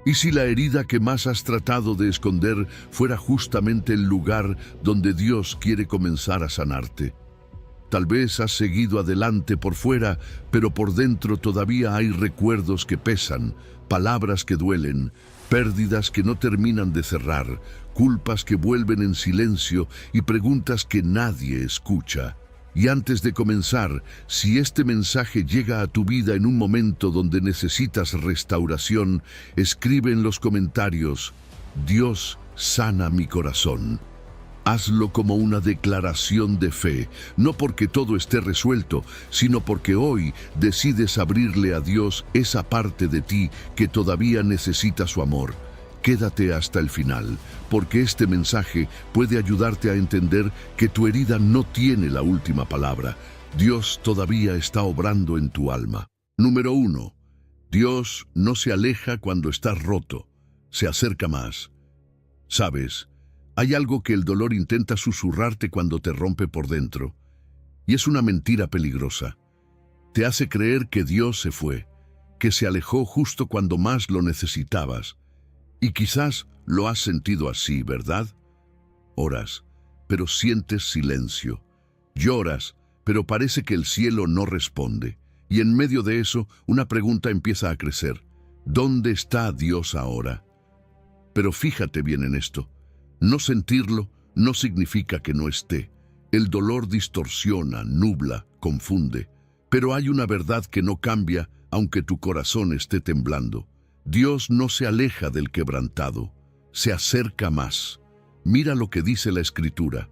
¿Y si la herida que más has tratado de esconder fuera justamente el lugar donde Dios quiere comenzar a sanarte? Tal vez has seguido adelante por fuera, pero por dentro todavía hay recuerdos que pesan, palabras que duelen, pérdidas que no terminan de cerrar, culpas que vuelven en silencio y preguntas que nadie escucha. Y antes de comenzar, si este mensaje llega a tu vida en un momento donde necesitas restauración, escribe en los comentarios: Dios sana mi corazón. Hazlo como una declaración de fe, no porque todo esté resuelto, sino porque hoy decides abrirle a Dios esa parte de ti que todavía necesita su amor. Quédate hasta el final, porque este mensaje puede ayudarte a entender que tu herida no tiene la última palabra. Dios todavía está obrando en tu alma. Número 1. Dios no se aleja cuando estás roto, se acerca más. ¿Sabes? Hay algo que el dolor intenta susurrarte cuando te rompe por dentro, y es una mentira peligrosa. Te hace creer que Dios se fue, que se alejó justo cuando más lo necesitabas. Y quizás lo has sentido así, ¿verdad? Oras, pero sientes silencio. Lloras, pero parece que el cielo no responde. Y en medio de eso, una pregunta empieza a crecer. ¿Dónde está Dios ahora? Pero fíjate bien en esto. No sentirlo no significa que no esté. El dolor distorsiona, nubla, confunde. Pero hay una verdad que no cambia aunque tu corazón esté temblando. Dios no se aleja del quebrantado, se acerca más. Mira lo que dice la Escritura: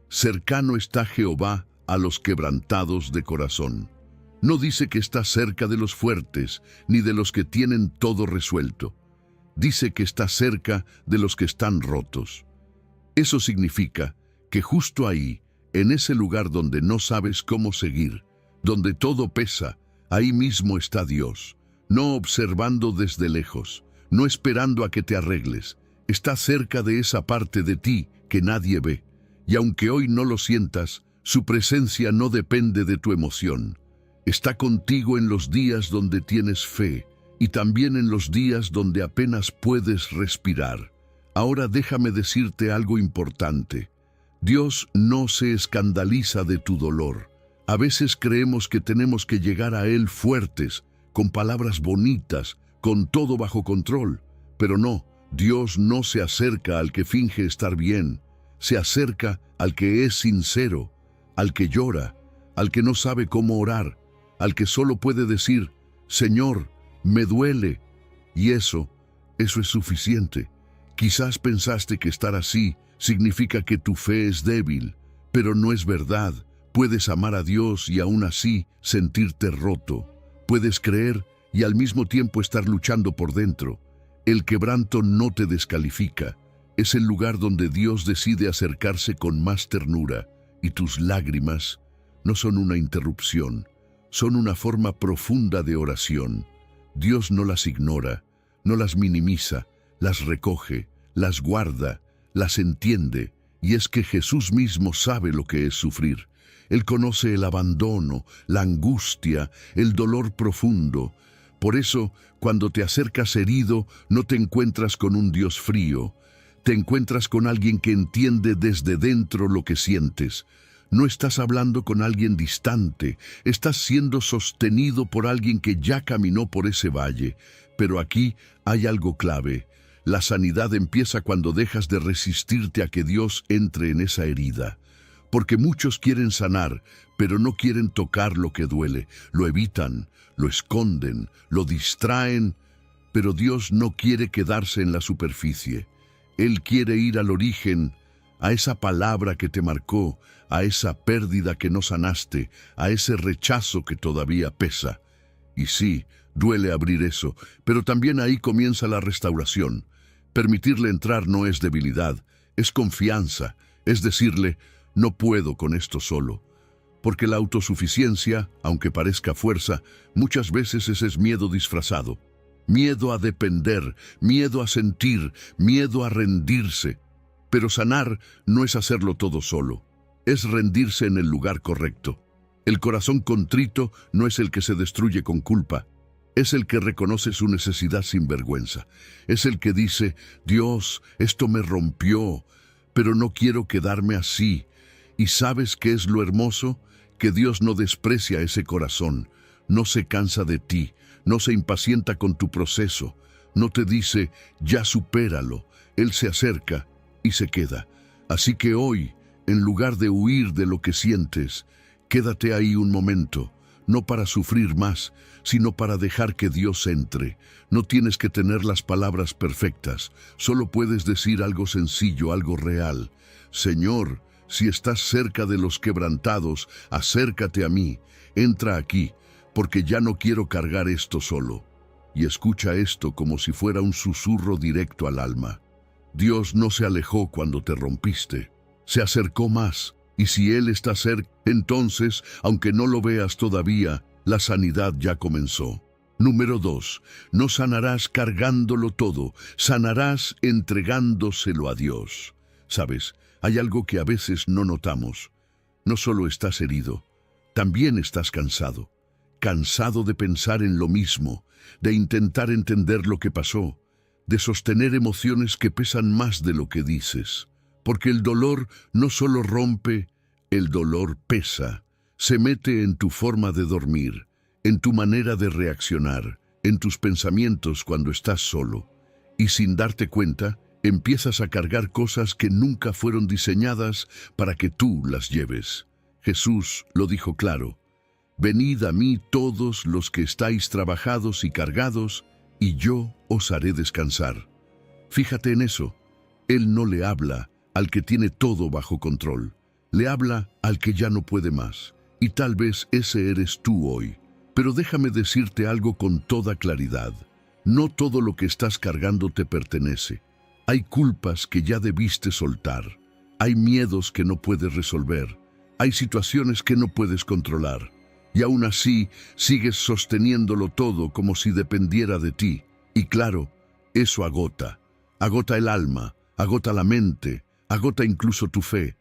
cercano está Jehová a los quebrantados de corazón. No dice que está cerca de los fuertes, ni de los que tienen todo resuelto. Dice que está cerca de los que están rotos. Eso significa que justo ahí, en ese lugar donde no sabes cómo seguir, donde todo pesa, ahí mismo está Dios. No observando desde lejos, no esperando a que te arregles. Está cerca de esa parte de ti que nadie ve. Y aunque hoy no lo sientas, su presencia no depende de tu emoción. Está contigo en los días donde tienes fe y también en los días donde apenas puedes respirar. Ahora déjame decirte algo importante. Dios no se escandaliza de tu dolor. A veces creemos que tenemos que llegar a Él fuertes, con palabras bonitas, con todo bajo control. Pero no, Dios no se acerca al que finge estar bien. Se acerca al que es sincero, al que llora, al que no sabe cómo orar, al que solo puede decir: Señor, me duele. Y eso es suficiente. Quizás pensaste que estar así significa que tu fe es débil, pero no es verdad. Puedes amar a Dios y aún así sentirte roto. Puedes creer y al mismo tiempo estar luchando por dentro. El quebranto no te descalifica. Es el lugar donde Dios decide acercarse con más ternura. Y tus lágrimas no son una interrupción, son una forma profunda de oración. Dios no las ignora, no las minimiza, las recoge, las guarda, las entiende. Y es que Jesús mismo sabe lo que es sufrir. Él conoce el abandono, la angustia, el dolor profundo. Por eso, cuando te acercas herido, no te encuentras con un Dios frío. Te encuentras con alguien que entiende desde dentro lo que sientes. No estás hablando con alguien distante, estás siendo sostenido por alguien que ya caminó por ese valle. Pero aquí hay algo clave. La sanidad empieza cuando dejas de resistirte a que Dios entre en esa herida. Porque muchos quieren sanar, pero no quieren tocar lo que duele. Lo evitan, lo esconden, lo distraen. Pero Dios no quiere quedarse en la superficie. Él quiere ir al origen, a esa palabra que te marcó, a esa pérdida que no sanaste, a ese rechazo que todavía pesa. Y sí, duele abrir eso, pero también ahí comienza la restauración. Permitirle entrar no es debilidad, es confianza, es decirle: no puedo con esto solo. Porque la autosuficiencia, aunque parezca fuerza, muchas veces es miedo disfrazado. Miedo a depender, miedo a sentir, miedo a rendirse. Pero sanar no es hacerlo todo solo, es rendirse en el lugar correcto. El corazón contrito no es el que se destruye con culpa. Es el que reconoce su necesidad sin vergüenza. Es el que dice, Dios, esto me rompió, pero no quiero quedarme así. ¿Y sabes qué es lo hermoso? Que Dios no desprecia ese corazón, no se cansa de ti, no se impacienta con tu proceso, no te dice, ya supéralo. Él se acerca y se queda. Así que hoy, en lugar de huir de lo que sientes, quédate ahí un momento, no para sufrir más, sino para dejar que Dios entre. No tienes que tener las palabras perfectas, solo puedes decir algo sencillo, algo real. Señor, si estás cerca de los quebrantados, acércate a mí, entra aquí, porque ya no quiero cargar esto solo. Y escucha esto como si fuera un susurro directo al alma. Dios no se alejó cuando te rompiste, se acercó más, y si Él está cerca, entonces, aunque no lo veas todavía, la sanidad ya comenzó. Número 2. No sanarás cargándolo todo, sanarás entregándoselo a Dios. ¿Sabes? Hay algo que a veces no notamos. No solo estás herido, también estás cansado. Cansado de pensar en lo mismo, de intentar entender lo que pasó, de sostener emociones que pesan más de lo que dices. Porque el dolor no solo rompe, el dolor pesa. Se mete en tu forma de dormir, en tu manera de reaccionar, en tus pensamientos cuando estás solo. Y sin darte cuenta, empiezas a cargar cosas que nunca fueron diseñadas para que tú las lleves. Jesús lo dijo claro. Venid a mí todos los que estáis trabajados y cargados, y yo os haré descansar. Fíjate en eso. Él no le habla al que tiene todo bajo control. Le habla al que ya no puede más. Y tal vez ese eres tú hoy. Pero déjame decirte algo con toda claridad. No todo lo que estás cargando te pertenece. Hay culpas que ya debiste soltar. Hay miedos que no puedes resolver. Hay situaciones que no puedes controlar. Y aún así, sigues sosteniéndolo todo como si dependiera de ti. Y claro, eso agota. Agota el alma, agota la mente, agota incluso tu fe.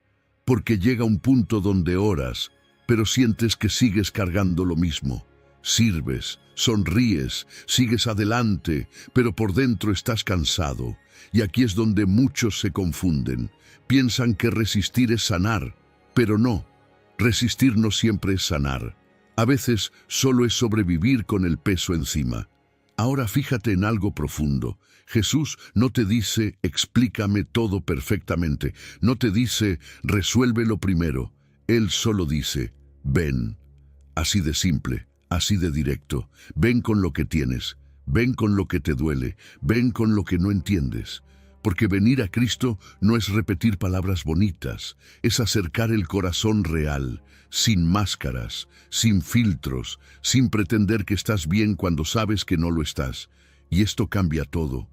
Porque llega un punto donde oras, pero sientes que sigues cargando lo mismo. Sirves, sonríes, sigues adelante, pero por dentro estás cansado. Y aquí es donde muchos se confunden. Piensan que resistir es sanar, pero no. Resistir no siempre es sanar. A veces solo es sobrevivir con el peso encima. Ahora fíjate en algo profundo. Jesús no te dice, explícame todo perfectamente. No te dice, resuélvelo primero. Él solo dice, ven. Así de simple, así de directo. Ven con lo que tienes. Ven con lo que te duele. Ven con lo que no entiendes. Porque venir a Cristo no es repetir palabras bonitas, es acercar el corazón real, sin máscaras, sin filtros, sin pretender que estás bien cuando sabes que no lo estás. Y esto cambia todo,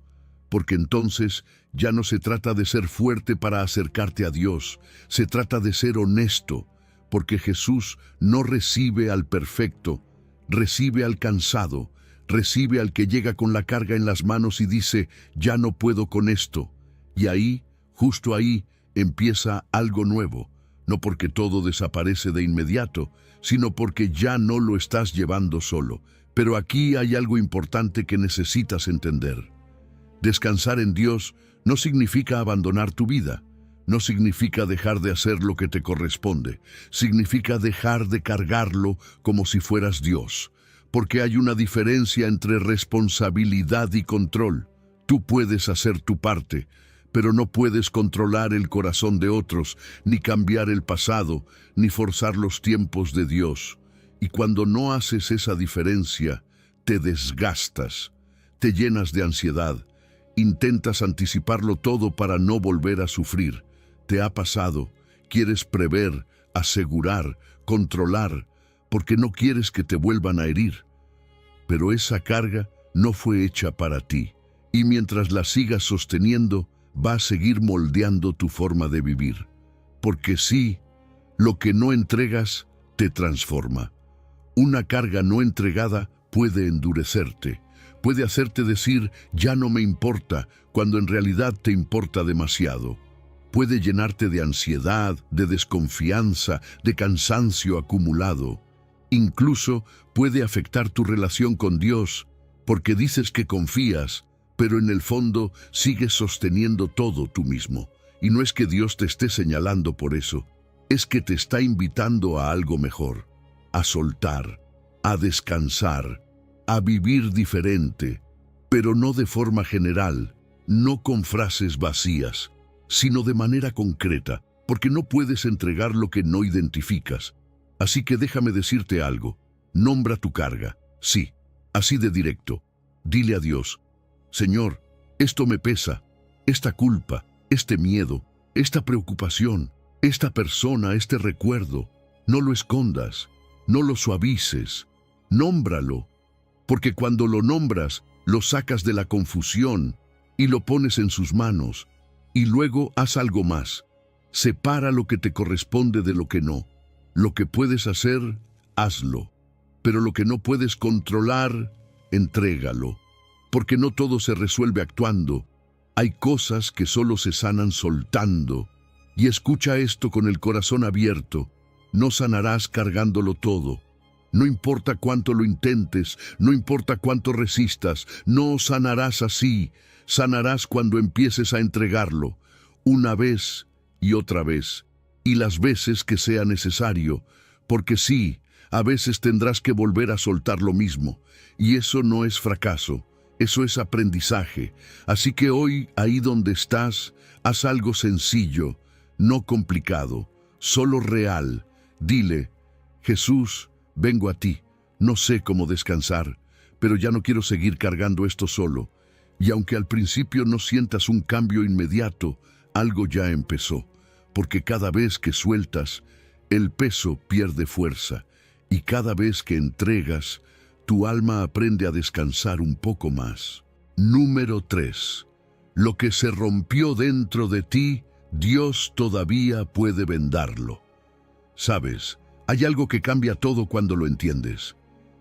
porque entonces ya no se trata de ser fuerte para acercarte a Dios, se trata de ser honesto, porque Jesús no recibe al perfecto, recibe al cansado, recibe al que llega con la carga en las manos y dice, ya no puedo con esto. Y ahí, justo ahí, empieza algo nuevo, no porque todo desaparece de inmediato, sino porque ya no lo estás llevando solo. Pero aquí hay algo importante que necesitas entender. Descansar en Dios no significa abandonar tu vida, no significa dejar de hacer lo que te corresponde, significa dejar de cargarlo como si fueras Dios. Porque hay una diferencia entre responsabilidad y control. Tú puedes hacer tu parte, pero no puedes controlar el corazón de otros, ni cambiar el pasado, ni forzar los tiempos de Dios. Y cuando no haces esa diferencia, te desgastas, te llenas de ansiedad, intentas anticiparlo todo para no volver a sufrir. Te ha pasado, quieres prever, asegurar, controlar, porque no quieres que te vuelvan a herir. Pero esa carga no fue hecha para ti, y mientras la sigas sosteniendo, va a seguir moldeando tu forma de vivir. Porque sí, lo que no entregas te transforma. Una carga no entregada puede endurecerte, puede hacerte decir, ya no me importa, cuando en realidad te importa demasiado. Puede llenarte de ansiedad, de desconfianza, de cansancio acumulado. Incluso puede afectar tu relación con Dios, porque dices que confías, pero en el fondo sigues sosteniendo todo tú mismo. Y no es que Dios te esté señalando por eso, es que te está invitando a algo mejor, a soltar, a descansar, a vivir diferente, pero no de forma general, no con frases vacías, sino de manera concreta, porque no puedes entregar lo que no identificas. Así que déjame decirte algo, nombra tu carga, sí, así de directo. Dile a Dios: Señor, esto me pesa, esta culpa, este miedo, esta preocupación, esta persona, este recuerdo. No lo escondas, no lo suavices, nómbralo, porque cuando lo nombras, lo sacas de la confusión y lo pones en sus manos. Y luego haz algo más. Separa lo que te corresponde de lo que no. Lo que puedes hacer, hazlo. Pero lo que no puedes controlar, entrégalo. Porque no todo se resuelve actuando. Hay cosas que solo se sanan soltando. Y escucha esto con el corazón abierto. No sanarás cargándolo todo. No importa cuánto lo intentes, no importa cuánto resistas, no sanarás así. Sanarás cuando empieces a entregarlo, una vez y otra vez, y las veces que sea necesario, porque sí, a veces tendrás que volver a soltar lo mismo, y eso no es fracaso, eso es aprendizaje. Así que hoy, ahí donde estás, haz algo sencillo, no complicado, solo real. Dile: Jesús, vengo a ti, no sé cómo descansar, pero ya no quiero seguir cargando esto solo. Y aunque al principio no sientas un cambio inmediato, algo ya empezó, porque cada vez que sueltas, el peso pierde fuerza, y cada vez que entregas, tu alma aprende a descansar un poco más. Número 3. Lo que se rompió dentro de ti, Dios todavía puede vendarlo. Sabes, hay algo que cambia todo cuando lo entiendes.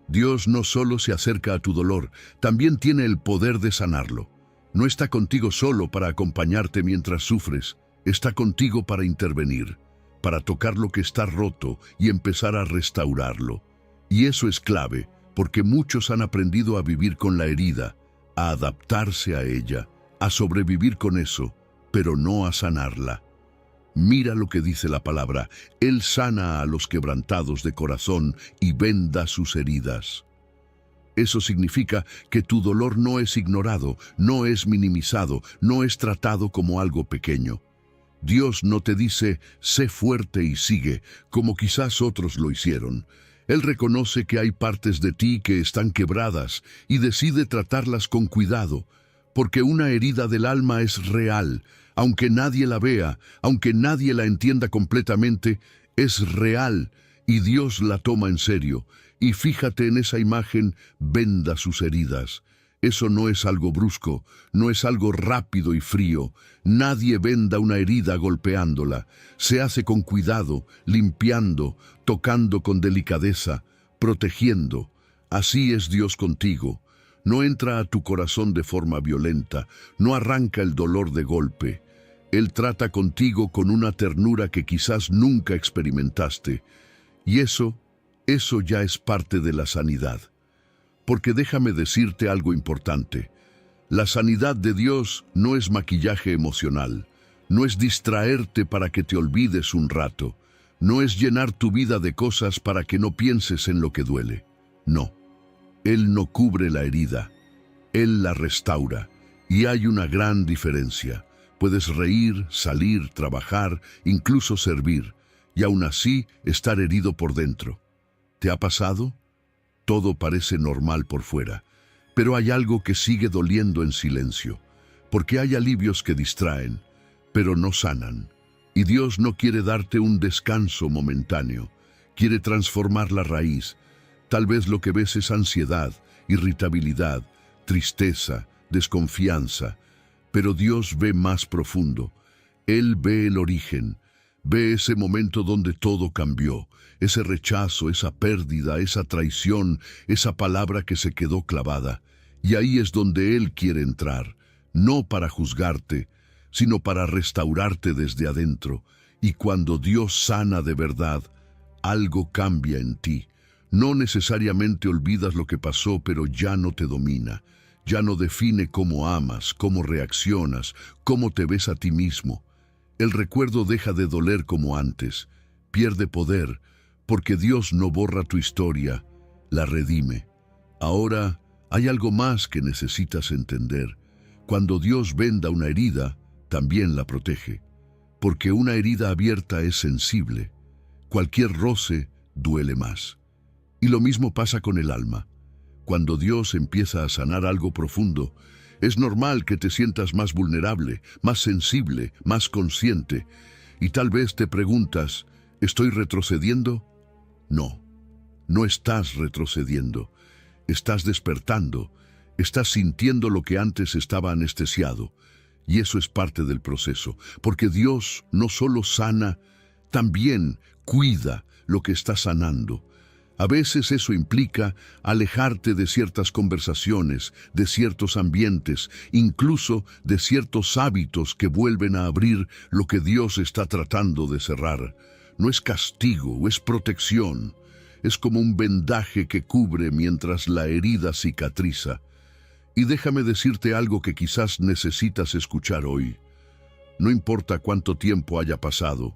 Dios no solo se acerca a tu dolor, también tiene el poder de sanarlo. No está contigo solo para acompañarte mientras sufres, está contigo para intervenir, para tocar lo que está roto y empezar a restaurarlo. Y eso es clave, porque muchos han aprendido a vivir con la herida, a adaptarse a ella, a sobrevivir con eso, pero no a sanarla. Mira lo que dice la palabra: Él sana a los quebrantados de corazón y venda sus heridas. Eso significa que tu dolor no es ignorado, no es minimizado, no es tratado como algo pequeño. Dios no te dice: sé fuerte y sigue, como quizás otros lo hicieron. Él reconoce que hay partes de ti que están quebradas y decide tratarlas con cuidado, porque una herida del alma es real. Aunque nadie la vea, aunque nadie la entienda completamente, es real y Dios la toma en serio. Y fíjate en esa imagen: venda sus heridas. Eso no es algo brusco, no es algo rápido y frío. Nadie venda una herida golpeándola. Se hace con cuidado, limpiando, tocando con delicadeza, protegiendo. Así es Dios contigo. No entra a tu corazón de forma violenta, no arranca el dolor de golpe. Él trata contigo con una ternura que quizás nunca experimentaste. Y eso ya es parte de la sanidad. Porque déjame decirte algo importante. La sanidad de Dios no es maquillaje emocional, no es distraerte para que te olvides un rato, no es llenar tu vida de cosas para que no pienses en lo que duele. No, Él no cubre la herida, Él la restaura. Y hay una gran diferencia. Puedes reír, salir, trabajar, incluso servir, y aún así estar herido por dentro. ¿Te ha pasado? Todo parece normal por fuera, pero hay algo que sigue doliendo en silencio, porque hay alivios que distraen, pero no sanan. Y Dios no quiere darte un descanso momentáneo, quiere transformar la raíz. Tal vez lo que ves es ansiedad, irritabilidad, tristeza, desconfianza, pero Dios ve más profundo. Él ve el origen, ve ese momento donde todo cambió, ese rechazo, esa pérdida, esa traición, esa palabra que se quedó clavada. Y ahí es donde Él quiere entrar, no para juzgarte, sino para restaurarte desde adentro. Y cuando Dios sana de verdad, algo cambia en ti. No necesariamente olvidas lo que pasó, pero ya no te domina. Ya no define cómo amas, cómo reaccionas, cómo te ves a ti mismo. El recuerdo deja de doler como antes, pierde poder, porque Dios no borra tu historia, la redime. Ahora hay algo más que necesitas entender. Cuando Dios venda una herida, también la protege, porque una herida abierta es sensible. Cualquier roce duele más. Y lo mismo pasa con el alma. Cuando Dios empieza a sanar algo profundo, es normal que te sientas más vulnerable, más sensible, más consciente. Y tal vez te preguntas, ¿estoy retrocediendo? No, no estás retrocediendo. Estás despertando. Estás sintiendo lo que antes estaba anestesiado. Y eso es parte del proceso, porque Dios no solo sana, también cuida lo que está sanando. A veces eso implica alejarte de ciertas conversaciones, de ciertos ambientes, incluso de ciertos hábitos que vuelven a abrir lo que Dios está tratando de cerrar. No es castigo, es protección. Es como un vendaje que cubre mientras la herida cicatriza. Y déjame decirte algo que quizás necesitas escuchar hoy. No importa cuánto tiempo haya pasado.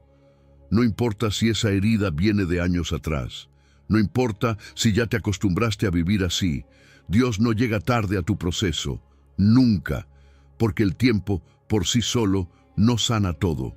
No importa si esa herida viene de años atrás. No importa si ya te acostumbraste a vivir así. Dios no llega tarde a tu proceso. Nunca. Porque el tiempo, por sí solo, no sana todo.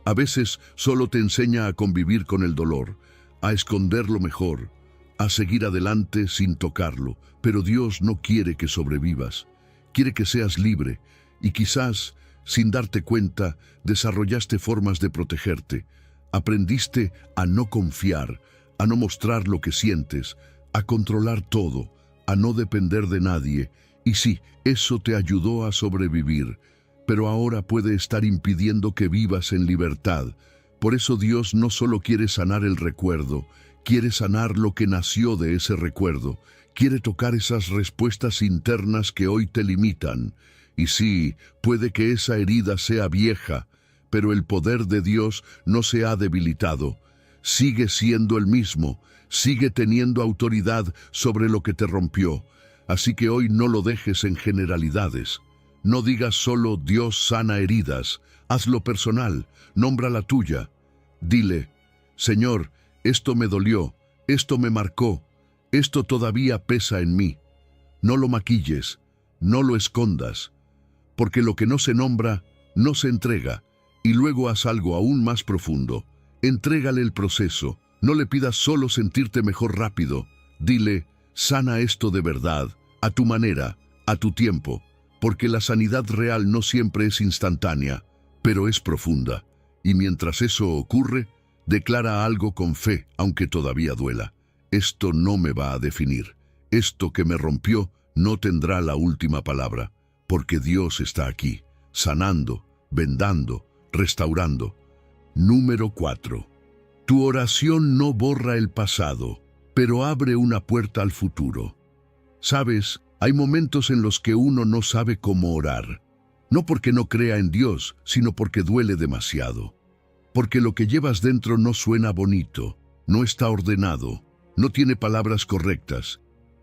A veces solo te enseña a convivir con el dolor, a esconderlo mejor, a seguir adelante sin tocarlo. Pero Dios no quiere que sobrevivas. Quiere que seas libre. Y quizás, sin darte cuenta, desarrollaste formas de protegerte. Aprendiste a no confiar, a no mostrar lo que sientes, a controlar todo, a no depender de nadie. Y sí, eso te ayudó a sobrevivir, pero ahora puede estar impidiendo que vivas en libertad. Por eso Dios no solo quiere sanar el recuerdo, quiere sanar lo que nació de ese recuerdo. Quiere tocar esas respuestas internas que hoy te limitan. Y sí, puede que esa herida sea vieja, pero el poder de Dios no se ha debilitado. Sigue siendo el mismo, sigue teniendo autoridad sobre lo que te rompió. Así que hoy no lo dejes en generalidades. No digas solo Dios sana heridas, hazlo personal, nombra la tuya. Dile, Señor, esto me dolió, esto me marcó, esto todavía pesa en mí. No lo maquilles, no lo escondas, porque lo que no se nombra, no se entrega. Y luego haz algo aún más profundo. Entrégale el proceso. No le pidas solo sentirte mejor rápido. Dile, sana esto de verdad, a tu manera, a tu tiempo, porque la sanidad real no siempre es instantánea, pero es profunda. Y mientras eso ocurre, declara algo con fe, aunque todavía duela. Esto no me va a definir. Esto que me rompió no tendrá la última palabra, porque Dios está aquí, sanando, vendando, restaurando. Número 4. Tu oración no borra el pasado, pero abre una puerta al futuro. Sabes, hay momentos en los que uno no sabe cómo orar. No porque no crea en Dios, sino porque duele demasiado. Porque lo que llevas dentro no suena bonito, no está ordenado, no tiene palabras correctas.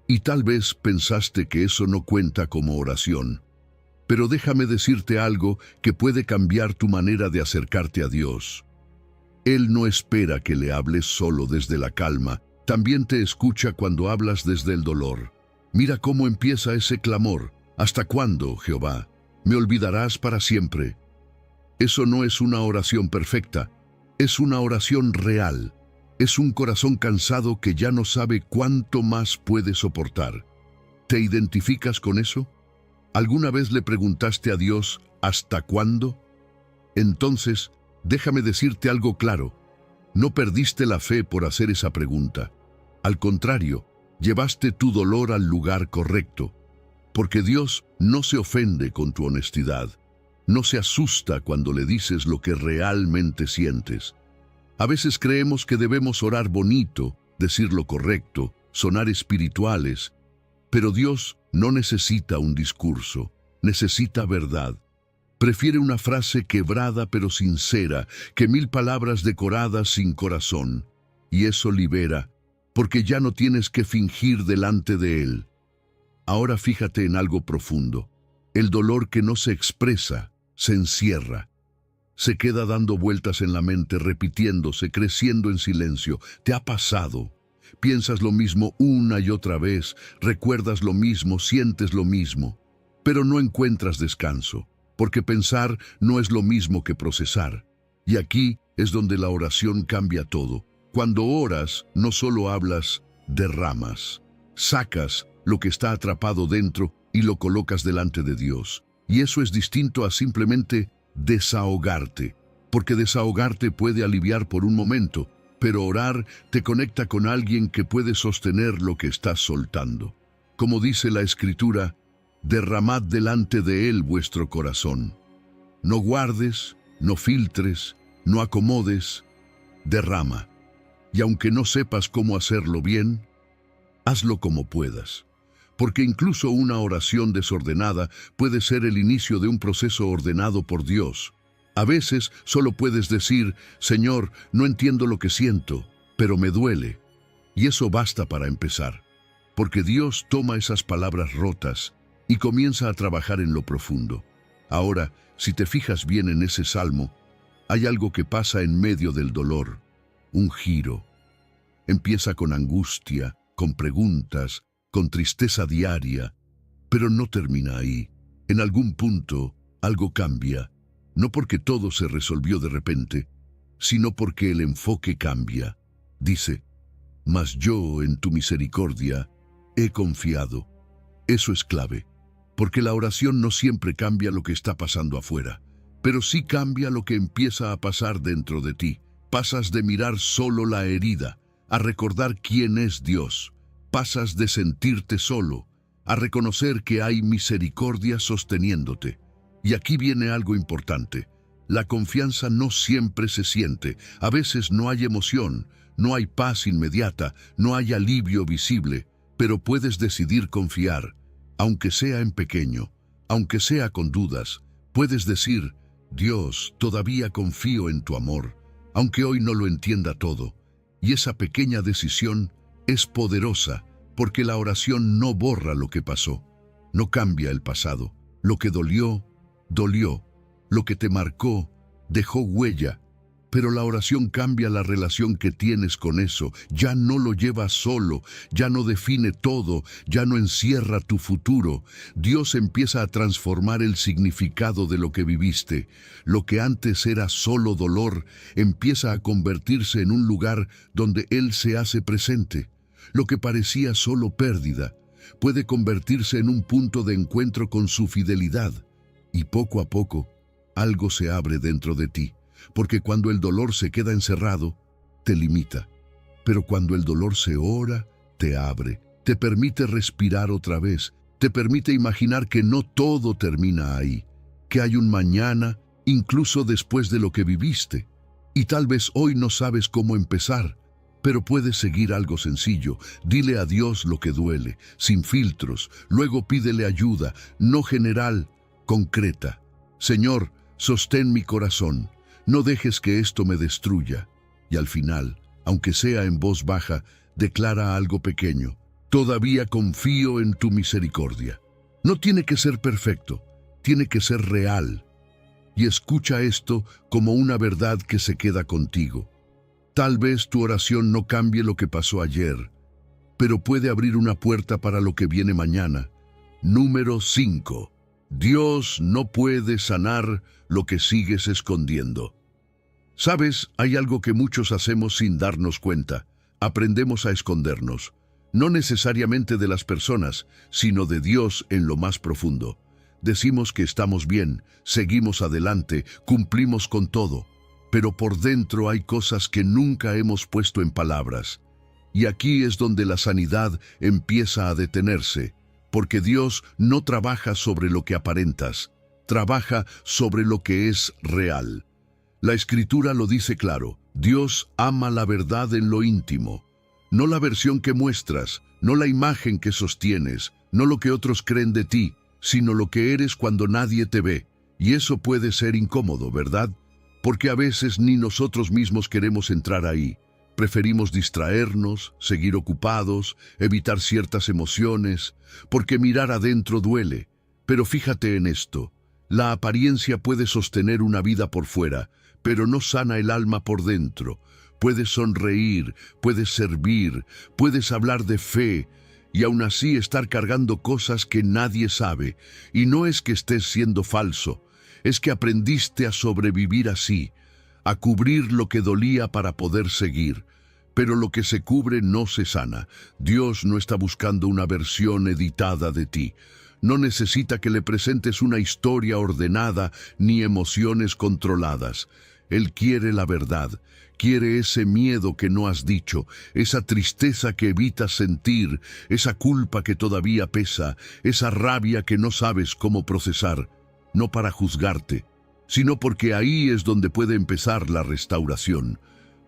Y tal vez pensaste que eso no cuenta como oración. Pero déjame decirte algo que puede cambiar tu manera de acercarte a Dios. Él no espera que le hables solo desde la calma, también te escucha cuando hablas desde el dolor. Mira cómo empieza ese clamor. ¿Hasta cuándo, Jehová? ¿Me olvidarás para siempre? Eso no es una oración perfecta, es una oración real. Es un corazón cansado que ya no sabe cuánto más puede soportar. ¿Te identificas con eso? ¿Alguna vez le preguntaste a Dios, ¿hasta cuándo? Entonces, déjame decirte algo claro. No perdiste la fe por hacer esa pregunta. Al contrario, llevaste tu dolor al lugar correcto. Porque Dios no se ofende con tu honestidad. No se asusta cuando le dices lo que realmente sientes. A veces creemos que debemos orar bonito, decir lo correcto, sonar espirituales. Pero Dios no necesita un discurso, necesita verdad. Prefiere una frase quebrada pero sincera que 1000 palabras decoradas sin corazón. Y eso libera, porque ya no tienes que fingir delante de Él. Ahora fíjate en algo profundo. El dolor que no se expresa, se encierra. Se queda dando vueltas en la mente, repitiéndose, creciendo en silencio. ¿Te ha pasado? Piensas lo mismo una y otra vez, recuerdas lo mismo, sientes lo mismo, pero no encuentras descanso, porque pensar no es lo mismo que procesar. Y aquí es donde la oración cambia todo. Cuando oras, no solo hablas, derramas. Sacas lo que está atrapado dentro y lo colocas delante de Dios. Y eso es distinto a simplemente desahogarte, porque desahogarte puede aliviar por un momento, pero orar te conecta con alguien que puede sostener lo que estás soltando. Como dice la Escritura, derramad delante de Él vuestro corazón. No guardes, no filtres, no acomodes, derrama. Y aunque no sepas cómo hacerlo bien, hazlo como puedas. Porque incluso una oración desordenada puede ser el inicio de un proceso ordenado por Dios. A veces solo puedes decir, Señor, no entiendo lo que siento, pero me duele. Y eso basta para empezar. Porque Dios toma esas palabras rotas y comienza a trabajar en lo profundo. Ahora, si te fijas bien en ese salmo, hay algo que pasa en medio del dolor, un giro. Empieza con angustia, con preguntas, con tristeza diaria, pero no termina ahí. En algún punto, algo cambia, no porque todo se resolvió de repente, sino porque el enfoque cambia. Dice, mas yo en tu misericordia he confiado. Eso es clave, porque la oración no siempre cambia lo que está pasando afuera, pero sí cambia lo que empieza a pasar dentro de ti. Pasas de mirar solo la herida, a recordar quién es Dios. Pasas de sentirte solo, a reconocer que hay misericordia sosteniéndote. Y aquí viene algo importante. La confianza no siempre se siente. A veces no hay emoción, no hay paz inmediata, no hay alivio visible, pero puedes decidir confiar, aunque sea en pequeño, aunque sea con dudas. Puedes decir, Dios, todavía confío en tu amor, aunque hoy no lo entienda todo. Y esa pequeña decisión es poderosa, porque la oración no borra lo que pasó, no cambia el pasado. Lo que dolió, dolió. Lo que te marcó, dejó huella. Pero la oración cambia la relación que tienes con eso. Ya no lo llevas solo, ya no define todo, ya no encierra tu futuro. Dios empieza a transformar el significado de lo que viviste. Lo que antes era solo dolor, empieza a convertirse en un lugar donde Él se hace presente. Lo que parecía solo pérdida, puede convertirse en un punto de encuentro con su fidelidad. Y poco a poco, algo se abre dentro de ti. Porque cuando el dolor se queda encerrado, te limita. Pero cuando el dolor se ora, te abre, te permite respirar otra vez, te permite imaginar que no todo termina ahí, que hay un mañana, incluso después de lo que viviste. Y tal vez hoy no sabes cómo empezar, pero puedes seguir algo sencillo. Dile a Dios lo que duele, sin filtros, luego pídele ayuda, no general, concreta. Señor, sostén mi corazón. No dejes que esto me destruya. Y al final, aunque sea en voz baja, declara algo pequeño. Todavía confío en tu misericordia. No tiene que ser perfecto, tiene que ser real. Y escucha esto como una verdad que se queda contigo. Tal vez tu oración no cambie lo que pasó ayer, pero puede abrir una puerta para lo que viene mañana. Número 5. Dios no puede sanar lo que sigues escondiendo. ¿Sabes? Hay algo que muchos hacemos sin darnos cuenta. Aprendemos a escondernos, no necesariamente de las personas, sino de Dios en lo más profundo. Decimos que estamos bien, seguimos adelante, cumplimos con todo, pero por dentro hay cosas que nunca hemos puesto en palabras. Y aquí es donde la sanidad empieza a detenerse. Porque Dios no trabaja sobre lo que aparentas, trabaja sobre lo que es real. La Escritura lo dice claro, Dios ama la verdad en lo íntimo, no la versión que muestras, no la imagen que sostienes, no lo que otros creen de ti, sino lo que eres cuando nadie te ve. Y eso puede ser incómodo, ¿verdad? Porque a veces ni nosotros mismos queremos entrar ahí. Preferimos distraernos, seguir ocupados, evitar ciertas emociones, porque mirar adentro duele. Pero fíjate en esto, la apariencia puede sostener una vida por fuera, pero no sana el alma por dentro. Puedes sonreír, puedes servir, puedes hablar de fe, y aún así estar cargando cosas que nadie sabe. Y no es que estés siendo falso, es que aprendiste a sobrevivir así, a cubrir lo que dolía para poder seguir. Pero lo que se cubre no se sana. Dios no está buscando una versión editada de ti. No necesita que le presentes una historia ordenada ni emociones controladas. Él quiere la verdad, quiere ese miedo que no has dicho, esa tristeza que evitas sentir, esa culpa que todavía pesa, esa rabia que no sabes cómo procesar, no para juzgarte, sino porque ahí es donde puede empezar la restauración.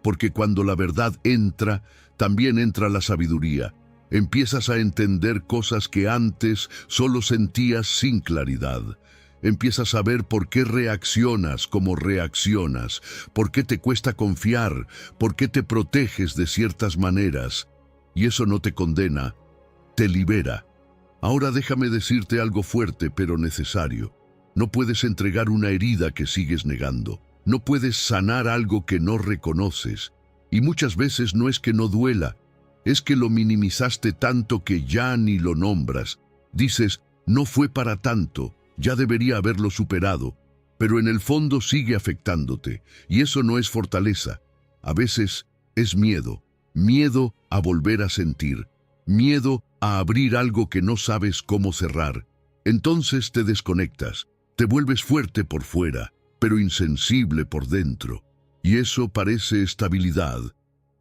Porque cuando la verdad entra, también entra la sabiduría. Empiezas a entender cosas que antes solo sentías sin claridad. Empiezas a ver por qué reaccionas como reaccionas, por qué te cuesta confiar, por qué te proteges de ciertas maneras. Y eso no te condena, te libera. Ahora déjame decirte algo fuerte pero necesario. No puedes entregar una herida que sigues negando. No puedes sanar algo que no reconoces. Y muchas veces no es que no duela, es que lo minimizaste tanto que ya ni lo nombras. Dices, no fue para tanto, ya debería haberlo superado, pero en el fondo sigue afectándote, y eso no es fortaleza. A veces es miedo, miedo a volver a sentir, miedo a abrir algo que no sabes cómo cerrar. Entonces te desconectas, te vuelves fuerte por fuera, pero insensible por dentro. Y eso parece estabilidad,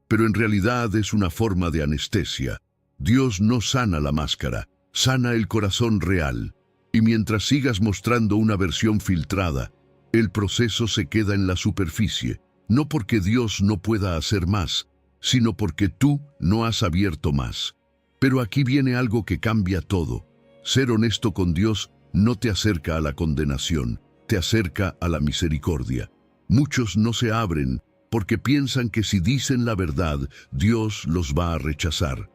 pero en realidad es una forma de anestesia. Dios no sana la máscara, sana el corazón real. Y mientras sigas mostrando una versión filtrada, el proceso se queda en la superficie, no porque Dios no pueda hacer más, sino porque tú no has abierto más. Pero aquí viene algo que cambia todo. Ser honesto con Dios no te acerca a la condenación, te acerca a la misericordia. Muchos no se abren porque piensan que si dicen la verdad, Dios los va a rechazar.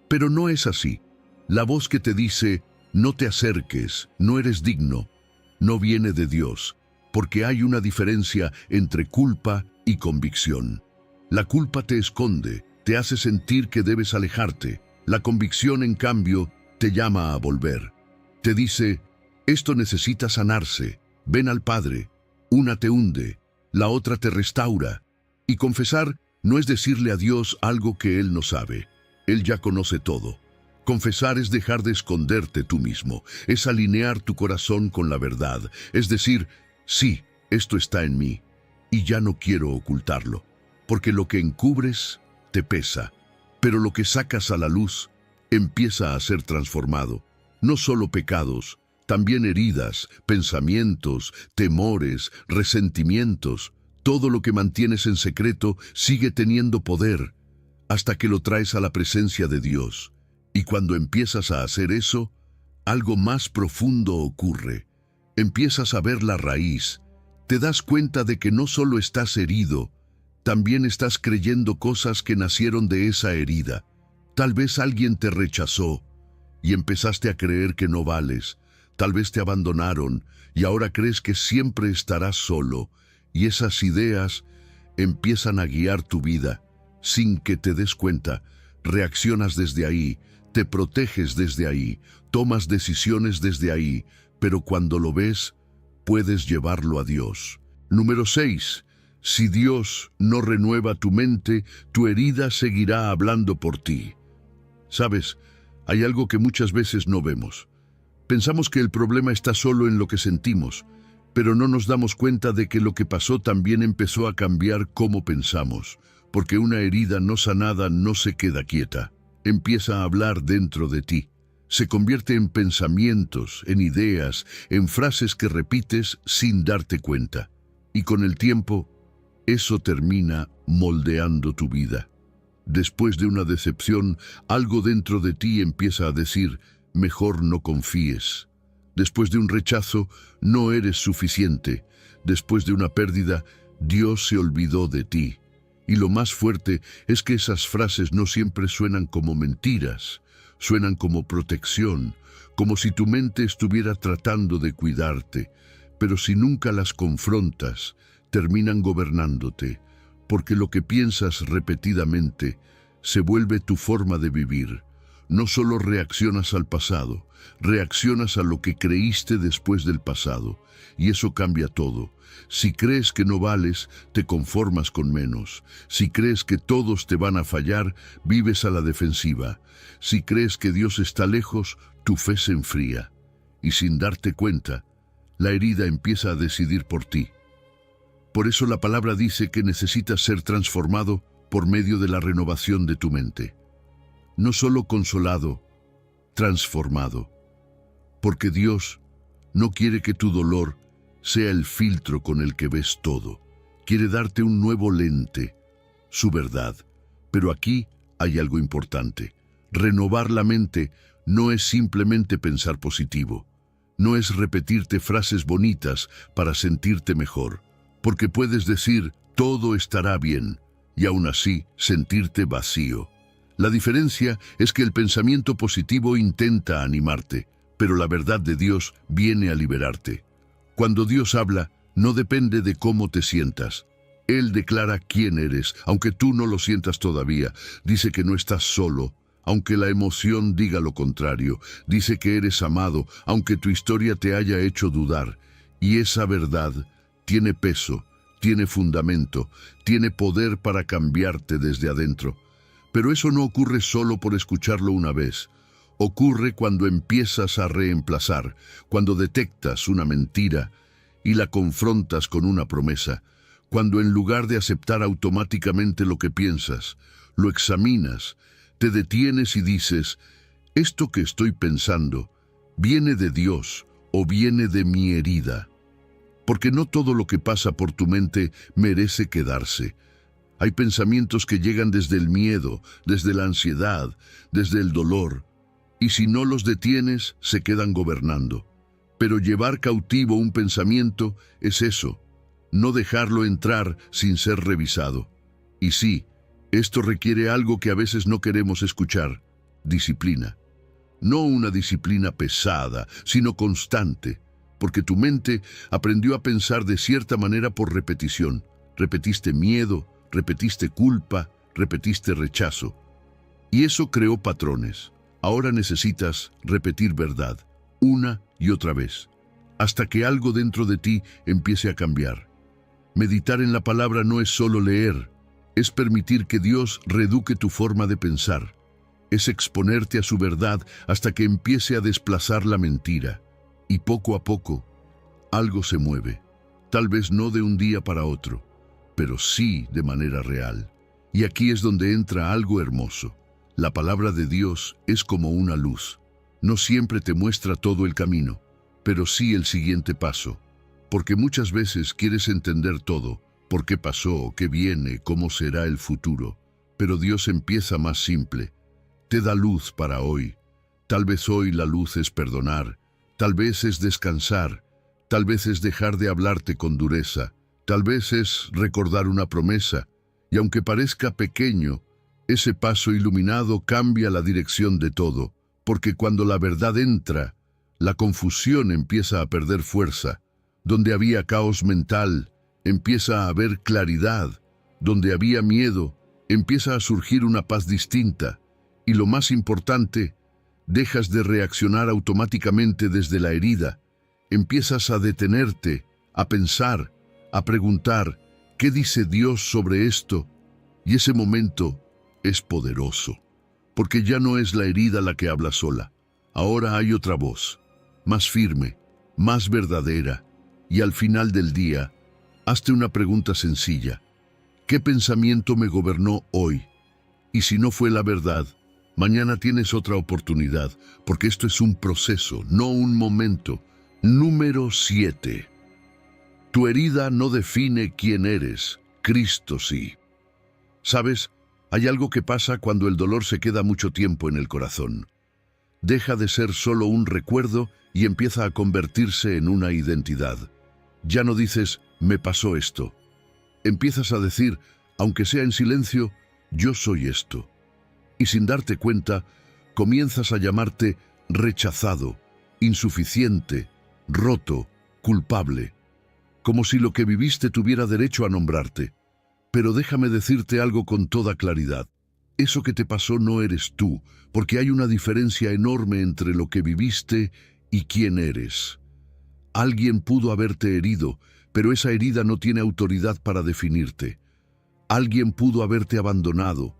Pero no es así. La voz que te dice, no te acerques, no eres digno, no viene de Dios, porque hay una diferencia entre culpa y convicción. La culpa te esconde, te hace sentir que debes alejarte. La convicción, en cambio, te llama a volver. Te dice, esto necesita sanarse, ven al Padre. Una te hunde, la otra te restaura. Y confesar no es decirle a Dios algo que Él no sabe. Él ya conoce todo. Confesar es dejar de esconderte tú mismo, es alinear tu corazón con la verdad, es decir, sí, esto está en mí, y ya no quiero ocultarlo, porque lo que encubres te pesa, pero lo que sacas a la luz empieza a ser transformado. No solo pecados, también heridas, pensamientos, temores, resentimientos. Todo lo que mantienes en secreto sigue teniendo poder, hasta que lo traes a la presencia de Dios. Y cuando empiezas a hacer eso, algo más profundo ocurre. Empiezas a ver la raíz. Te das cuenta de que no solo estás herido, también estás creyendo cosas que nacieron de esa herida. Tal vez alguien te rechazó y empezaste a creer que no vales. Tal vez te abandonaron y ahora crees que siempre estarás solo. Y esas ideas empiezan a guiar tu vida. Sin que te des cuenta, reaccionas desde ahí, te proteges desde ahí, tomas decisiones desde ahí, pero cuando lo ves, puedes llevarlo a Dios. Número 6. Si Dios no renueva tu mente, tu herida seguirá hablando por ti. ¿Sabes? Hay algo que muchas veces no vemos. Pensamos que el problema está solo en lo que sentimos, pero no nos damos cuenta de que lo que pasó también empezó a cambiar cómo pensamos, porque una herida no sanada no se queda quieta. Empieza a hablar dentro de ti. Se convierte en pensamientos, en ideas, en frases que repites sin darte cuenta. Y con el tiempo, eso termina moldeando tu vida. Después de una decepción, algo dentro de ti empieza a decir, mejor no confíes. Después de un rechazo, no eres suficiente. Después de una pérdida, Dios se olvidó de ti. Y lo más fuerte es que esas frases no siempre suenan como mentiras, suenan como protección, como si tu mente estuviera tratando de cuidarte, pero si nunca las confrontas, terminan gobernándote, porque lo que piensas repetidamente se vuelve tu forma de vivir. No solo reaccionas al pasado, reaccionas a lo que creíste después del pasado, y eso cambia todo. Si crees que no vales, te conformas con menos. Si crees que todos te van a fallar, vives a la defensiva. Si crees que Dios está lejos, tu fe se enfría. Y sin darte cuenta, la herida empieza a decidir por ti. Por eso la palabra dice que necesitas ser transformado por medio de la renovación de tu mente. No solo consolado, transformado. Porque Dios no quiere que tu dolor sea el filtro con el que ves todo. Quiere darte un nuevo lente, su verdad. Pero aquí hay algo importante. Renovar la mente no es simplemente pensar positivo. No es repetirte frases bonitas para sentirte mejor. Porque puedes decir, todo estará bien, y aún así sentirte vacío. La diferencia es que el pensamiento positivo intenta animarte, pero la verdad de Dios viene a liberarte. Cuando Dios habla, no depende de cómo te sientas. Él declara quién eres, aunque tú no lo sientas todavía. Dice que no estás solo, aunque la emoción diga lo contrario. Dice que eres amado, aunque tu historia te haya hecho dudar. Y esa verdad tiene peso, tiene fundamento, tiene poder para cambiarte desde adentro. Pero eso no ocurre solo por escucharlo una vez. Ocurre cuando empiezas a reemplazar, cuando detectas una mentira y la confrontas con una promesa, cuando en lugar de aceptar automáticamente lo que piensas, lo examinas, te detienes y dices, ¿esto que estoy pensando viene de Dios o viene de mi herida? Porque no todo lo que pasa por tu mente merece quedarse. Hay pensamientos que llegan desde el miedo, desde la ansiedad, desde el dolor, y si no los detienes, se quedan gobernando. Pero llevar cautivo un pensamiento es eso, no dejarlo entrar sin ser revisado. Y sí, esto requiere algo que a veces no queremos escuchar, disciplina. No una disciplina pesada, sino constante, porque tu mente aprendió a pensar de cierta manera por repetición. Repetiste miedo, repetiste culpa, repetiste rechazo. Y eso creó patrones. Ahora necesitas repetir verdad, una y otra vez, hasta que algo dentro de ti empiece a cambiar. Meditar en la palabra no es solo leer, es permitir que Dios reeduque tu forma de pensar. Es exponerte a su verdad hasta que empiece a desplazar la mentira. Y poco a poco, algo se mueve. Tal vez no de un día para otro, pero sí de manera real. Y aquí es donde entra algo hermoso. La palabra de Dios es como una luz. No siempre te muestra todo el camino, pero sí el siguiente paso. Porque muchas veces quieres entender todo, por qué pasó, qué viene, cómo será el futuro. Pero Dios empieza más simple. Te da luz para hoy. Tal vez hoy la luz es perdonar, tal vez es descansar, tal vez es dejar de hablarte con dureza, tal vez es recordar una promesa. Y aunque parezca pequeño, ese paso iluminado cambia la dirección de todo, porque cuando la verdad entra, la confusión empieza a perder fuerza. Donde había caos mental, empieza a haber claridad. Donde había miedo, empieza a surgir una paz distinta. Y lo más importante, dejas de reaccionar automáticamente desde la herida. Empiezas a detenerte, a pensar, a preguntar, ¿qué dice Dios sobre esto? Y ese momento es poderoso, porque ya no es la herida la que habla sola. Ahora hay otra voz, más firme, más verdadera, y al final del día, hazte una pregunta sencilla. ¿Qué pensamiento me gobernó hoy? Y si no fue la verdad, mañana tienes otra oportunidad, porque esto es un proceso, no un momento. Número 7. Tu herida no define quién eres, Cristo sí. ¿Sabes? Hay algo que pasa cuando el dolor se queda mucho tiempo en el corazón. Deja de ser solo un recuerdo y empieza a convertirse en una identidad. Ya no dices, me pasó esto. Empiezas a decir, Aunque sea en silencio, yo soy esto. Y sin darte cuenta, comienzas a llamarte rechazado, insuficiente, roto, culpable, como si lo que viviste tuviera derecho a nombrarte. Pero déjame decirte algo con toda claridad. Eso que te pasó no eres tú, porque hay una diferencia enorme entre lo que viviste y quién eres. Alguien pudo haberte herido, pero esa herida no tiene autoridad para definirte. Alguien pudo haberte abandonado,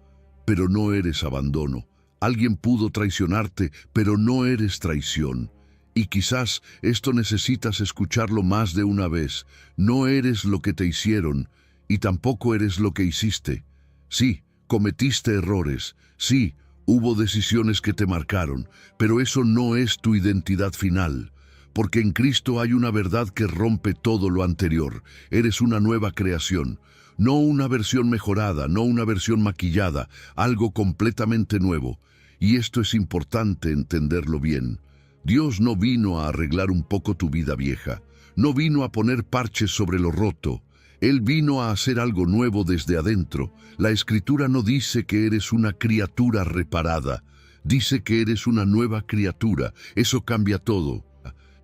pero no eres abandono. Alguien pudo traicionarte, pero no eres traición. Y quizás esto necesitas escucharlo más de una vez. No eres lo que te hicieron, y tampoco eres lo que hiciste. Sí, cometiste errores. Sí, hubo decisiones que te marcaron, pero eso no es tu identidad final. Porque en Cristo hay una verdad que rompe todo lo anterior. Eres una nueva creación. No una versión mejorada, no una versión maquillada, algo completamente nuevo. Y esto es importante entenderlo bien. Dios no vino a arreglar un poco tu vida vieja. No vino a poner parches sobre lo roto. Él vino a hacer algo nuevo desde adentro. La Escritura no dice que eres una criatura reparada. Dice que eres una nueva criatura. Eso cambia todo.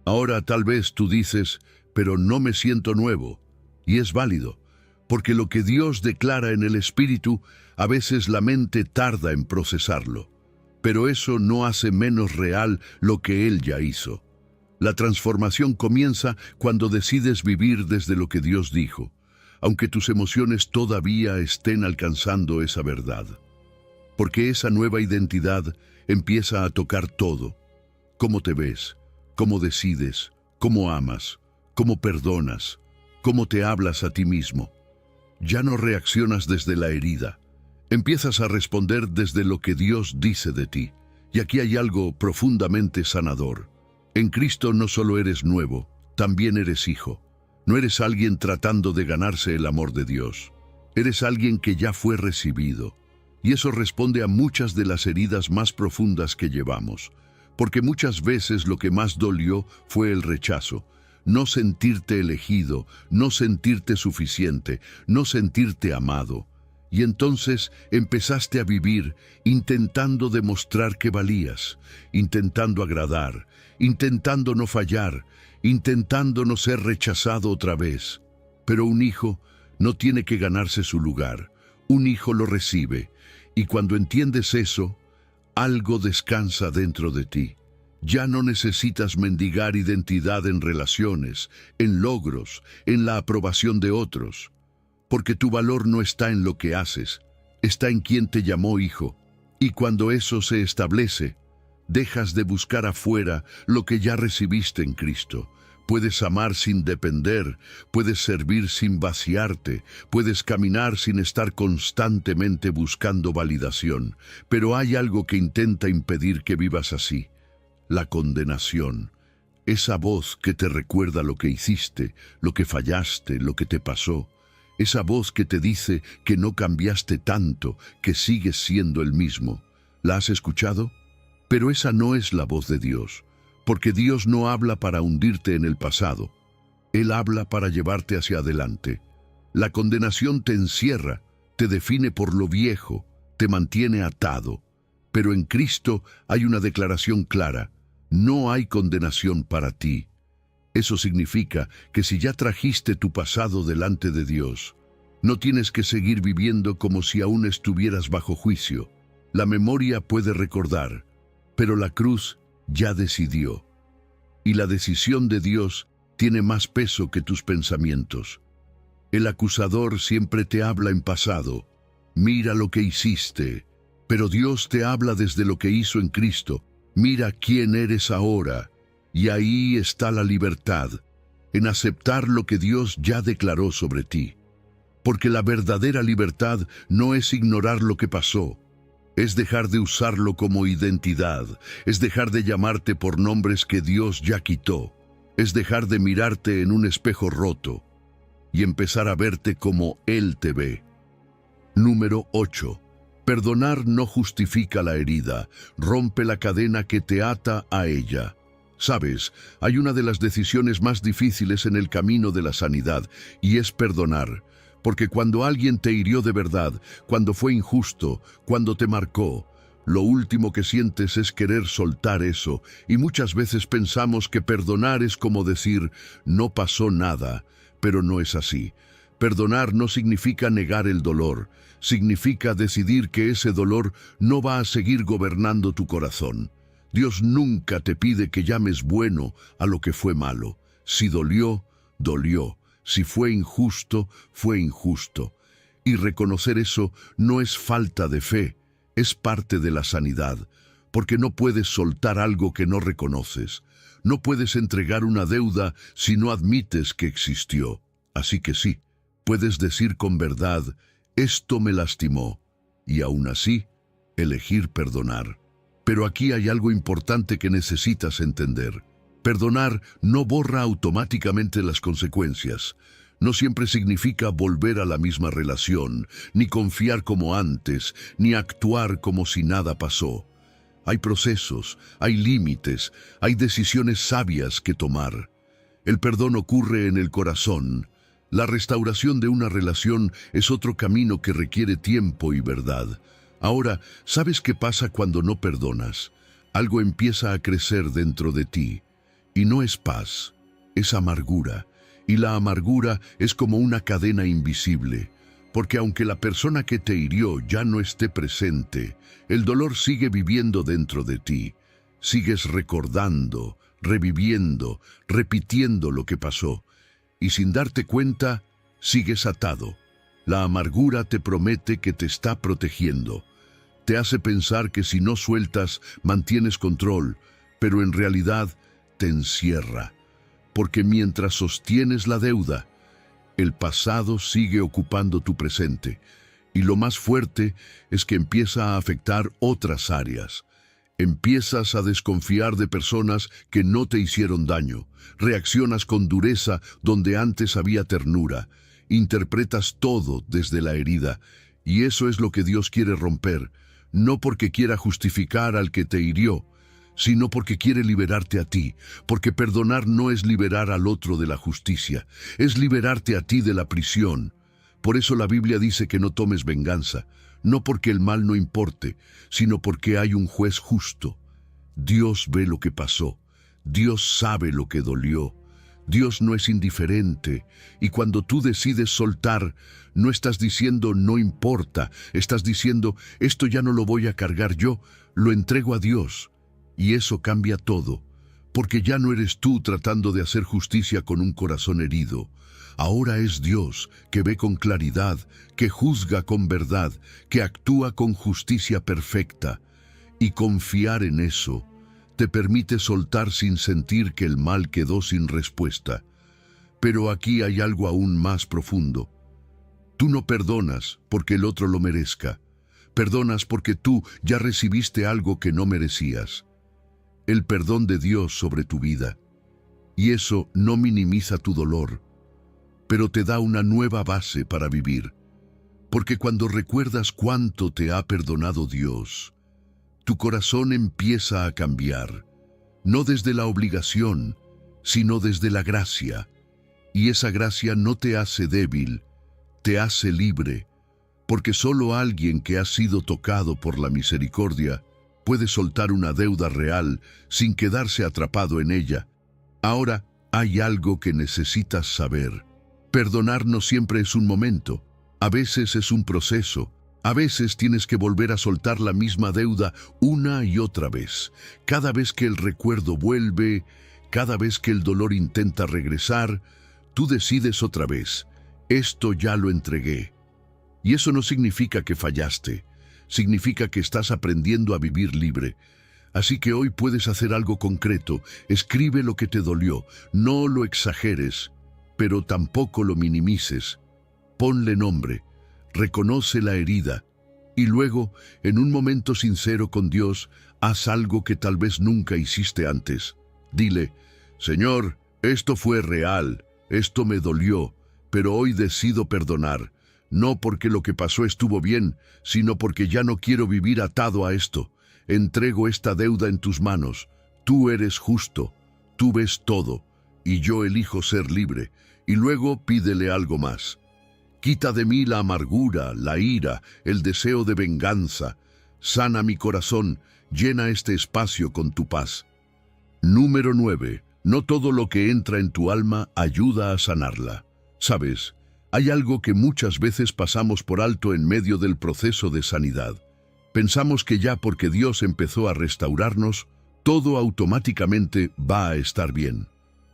Ahora tal vez tú dices, pero no me siento nuevo. Y es válido, porque lo que Dios declara en el Espíritu, a veces la mente tarda en procesarlo. Pero eso no hace menos real lo que Él ya hizo. La transformación comienza cuando decides vivir desde lo que Dios dijo, aunque tus emociones todavía estén alcanzando esa verdad. Porque esa nueva identidad empieza a tocar todo. Cómo te ves, cómo decides, cómo amas, cómo perdonas, cómo te hablas a ti mismo. Ya no reaccionas desde la herida. Empiezas a responder desde lo que Dios dice de ti. Y aquí hay algo profundamente sanador. En Cristo no solo eres nuevo, también eres hijo. No eres alguien tratando de ganarse el amor de Dios. Eres alguien que ya fue recibido. Y eso responde a muchas de las heridas más profundas que llevamos. Porque muchas veces lo que más dolió fue el rechazo. No sentirte elegido, no sentirte suficiente, no sentirte amado. Y entonces empezaste a vivir intentando demostrar que valías, intentando agradar, intentando no fallar, intentando no ser rechazado otra vez. Pero un hijo no tiene que ganarse su lugar. Un hijo lo recibe. Y cuando entiendes eso, algo descansa dentro de ti. Ya no necesitas mendigar identidad en relaciones, en logros, en la aprobación de otros. Porque tu valor no está en lo que haces, está en quien te llamó hijo. Y cuando eso se establece, dejas de buscar afuera lo que ya recibiste en Cristo. Puedes amar sin depender, puedes servir sin vaciarte, puedes caminar sin estar constantemente buscando validación. Pero hay algo que intenta impedir que vivas así: la condenación. Esa voz que te recuerda lo que hiciste, lo que fallaste, lo que te pasó. Esa voz que te dice que no cambiaste tanto, que sigues siendo el mismo. ¿La has escuchado? Pero esa no es la voz de Dios, porque Dios no habla para hundirte en el pasado. Él habla para llevarte hacia adelante. La condenación te encierra, te define por lo viejo, te mantiene atado. Pero en Cristo hay una declaración clara: no hay condenación para ti. Eso significa que si ya trajiste tu pasado delante de Dios, no tienes que seguir viviendo como si aún estuvieras bajo juicio. La memoria puede recordar, pero la cruz ya decidió. Y la decisión de Dios tiene más peso que tus pensamientos. El acusador siempre te habla en pasado. Mira lo que hiciste. Pero Dios te habla desde lo que hizo en Cristo. Mira quién eres ahora. Y ahí está la libertad, en aceptar lo que Dios ya declaró sobre ti. Porque la verdadera libertad no es ignorar lo que pasó, es dejar de usarlo como identidad, es dejar de llamarte por nombres que Dios ya quitó, es dejar de mirarte en un espejo roto y empezar a verte como Él te ve. Número 8. Perdonar no justifica la herida, rompe la cadena que te ata a ella. Sabes, hay una de las decisiones más difíciles en el camino de la sanidad, y es perdonar, Porque cuando alguien te hirió de verdad, cuando fue injusto, cuando te marcó, lo último que sientes es querer soltar eso, y muchas veces pensamos que perdonar es como decir, no pasó nada, pero no es así. Perdonar no significa negar el dolor, significa decidir que ese dolor no va a seguir gobernando tu corazón. Dios nunca te pide que llames bueno a lo que fue malo. Si dolió, dolió. Si fue injusto, fue injusto. Y reconocer eso no es falta de fe, es parte de la sanidad, porque no puedes soltar algo que no reconoces. No puedes entregar una deuda si no admites que existió. Así que sí, puedes decir con verdad, esto me lastimó, y aún así, elegir perdonar. Pero aquí hay algo importante que necesitas entender. Perdonar no borra automáticamente las consecuencias. No siempre significa volver a la misma relación, ni confiar como antes, ni actuar como si nada pasó. Hay procesos, hay límites, hay decisiones sabias que tomar. El perdón ocurre en el corazón. La restauración de una relación es otro camino que requiere tiempo y verdad. Ahora, ¿sabes qué pasa cuando no perdonas? Algo empieza a crecer dentro de ti. Y no es paz, es amargura. Y la amargura es como una cadena invisible, porque aunque la persona que te hirió ya no esté presente, el dolor sigue viviendo dentro de ti. Sigues recordando, reviviendo, repitiendo lo que pasó. Y sin darte cuenta, sigues atado. La amargura te promete que te está protegiendo. Te hace pensar que si no sueltas, mantienes control, pero en realidad te encierra. Porque mientras sostienes la deuda, el pasado sigue ocupando tu presente. Y lo más fuerte es que empieza a afectar otras áreas. Empiezas a desconfiar de personas que no te hicieron daño. Reaccionas con dureza donde antes había ternura. Interpretas todo desde la herida. Y eso es lo que Dios quiere romper. No porque quiera justificar al que te hirió, sino porque quiere liberarte a ti, porque perdonar no es liberar al otro de la justicia, es liberarte a ti de la prisión. Por eso la Biblia dice que no tomes venganza, no porque el mal no importe, sino porque hay un juez justo. Dios ve lo que pasó, Dios sabe lo que dolió, Dios no es indiferente, y cuando tú decides soltar, no estás diciendo no importa, estás diciendo esto ya no lo voy a cargar yo, lo entrego a Dios. Y eso cambia todo, porque ya no eres tú tratando de hacer justicia con un corazón herido. Ahora es Dios que ve con claridad, que juzga con verdad, que actúa con justicia perfecta. Y confiar en eso te permite soltar sin sentir que el mal quedó sin respuesta. Pero aquí hay algo aún más profundo. Tú no perdonas porque el otro lo merezca. Perdonas porque tú ya recibiste algo que no merecías. El perdón de Dios sobre tu vida. Y eso no minimiza tu dolor, pero te da una nueva base para vivir. Porque cuando recuerdas cuánto te ha perdonado Dios, tu corazón empieza a cambiar, no desde la obligación, sino desde la gracia. Y esa gracia no te hace débil, te hace libre, porque solo alguien que ha sido tocado por la misericordia puede soltar una deuda real sin quedarse atrapado en ella. Ahora, hay algo que necesitas saber. Perdonar no siempre es un momento. A veces es un proceso. A veces tienes que volver a soltar la misma deuda una y otra vez. Cada vez que el recuerdo vuelve, cada vez que el dolor intenta regresar, tú decides otra vez, esto ya lo entregué. Y eso no significa que fallaste. Significa que estás aprendiendo a vivir libre. Así que hoy puedes hacer algo concreto. Escribe lo que te dolió. No lo exageres, pero tampoco lo minimices. Ponle nombre. Reconoce la herida. Y luego, en un momento sincero con Dios, haz algo que tal vez nunca hiciste antes. Dile, Señor, esto fue real, esto me dolió, pero hoy decido perdonar. No porque lo que pasó estuvo bien, sino porque ya no quiero vivir atado a esto. Entrego esta deuda en tus manos. Tú eres justo, tú ves todo, y yo elijo ser libre. Y luego pídele algo más. Quita de mí la amargura, la ira, el deseo de venganza. Sana mi corazón, llena este espacio con tu paz. Número 9. No todo lo que entra en tu alma ayuda a sanarla. ¿Sabes? Hay algo que muchas veces pasamos por alto en medio del proceso de sanidad. Pensamos que ya porque Dios empezó a restaurarnos, todo automáticamente va a estar bien.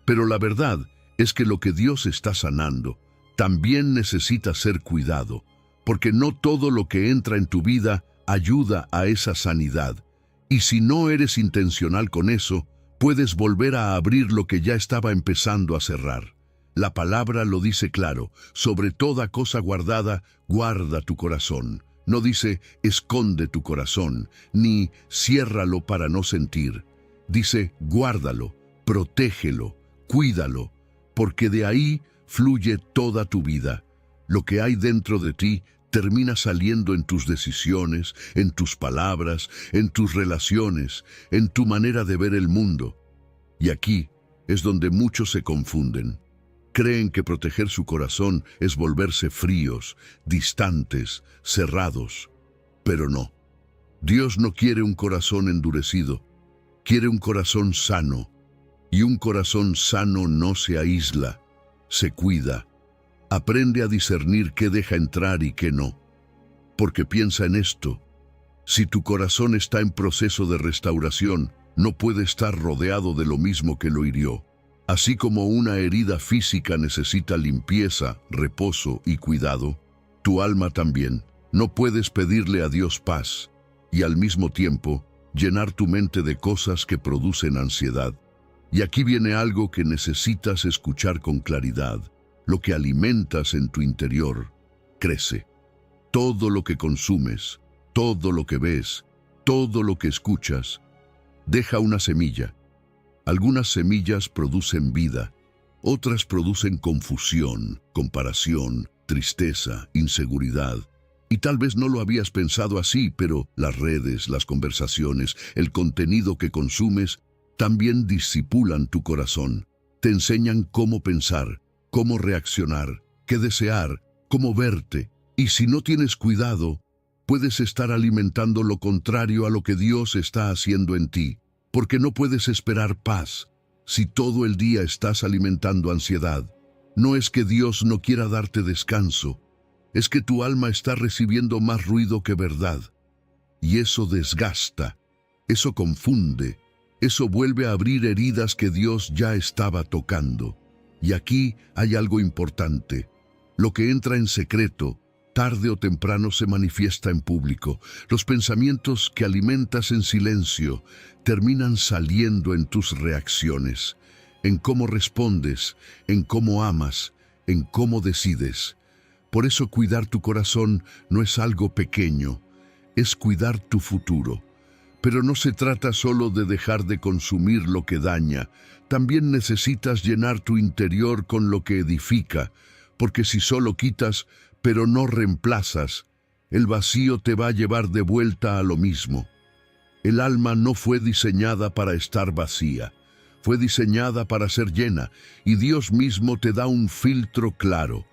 Pero la verdad es que lo que Dios está sanando también necesita ser cuidado, porque no todo lo que entra en tu vida ayuda a esa sanidad. Y si no eres intencional con eso, puedes volver a abrir lo que ya estaba empezando a cerrar. La palabra lo dice claro: sobre toda cosa guardada, guarda tu corazón. No dice esconde tu corazón, ni ciérralo para no sentir. Dice guárdalo, protégelo, cuídalo, porque de ahí fluye toda tu vida. Lo que hay dentro de ti termina saliendo en tus decisiones, en tus palabras, en tus relaciones, en tu manera de ver el mundo. Y aquí es donde muchos se confunden. Creen que proteger su corazón es volverse fríos, distantes, cerrados. Pero no. Dios no quiere un corazón endurecido. Quiere un corazón sano. Y un corazón sano no se aísla, se cuida. Aprende a discernir qué deja entrar y qué no. Porque piensa en esto: si tu corazón está en proceso de restauración, no puede estar rodeado de lo mismo que lo hirió. Así como una herida física necesita limpieza, reposo y cuidado, tu alma también. No puedes pedirle a Dios paz y al mismo tiempo llenar tu mente de cosas que producen ansiedad. Y aquí viene algo que necesitas escuchar con claridad. Lo que alimentas en tu interior crece. Todo lo que consumes, todo lo que ves, todo lo que escuchas, deja una semilla. Algunas semillas producen vida, otras producen confusión, comparación, tristeza, inseguridad. Y tal vez no lo habías pensado así, pero las redes, las conversaciones, el contenido que consumes también disipulan tu corazón. Te enseñan cómo pensar, cómo reaccionar, qué desear, cómo verte. Y si no tienes cuidado, puedes estar alimentando lo contrario a lo que Dios está haciendo en ti. Porque no puedes esperar paz si todo el día estás alimentando ansiedad. No es que Dios no quiera darte descanso, es que tu alma está recibiendo más ruido que verdad. Y eso desgasta, eso confunde, eso vuelve a abrir heridas que Dios ya estaba tocando. Y aquí hay algo importante: lo que entra en secreto, tarde o temprano se manifiesta en público. Los pensamientos que alimentas en silencio terminan saliendo en tus reacciones, en cómo respondes, en cómo amas, en cómo decides. Por eso cuidar tu corazón no es algo pequeño, es cuidar tu futuro. Pero no se trata solo de dejar de consumir lo que daña, también necesitas llenar tu interior con lo que edifica, porque si solo quitas, pero no reemplazas, el vacío te va a llevar de vuelta a lo mismo. El alma no fue diseñada para estar vacía, fue diseñada para ser llena, y Dios mismo te da un filtro claro.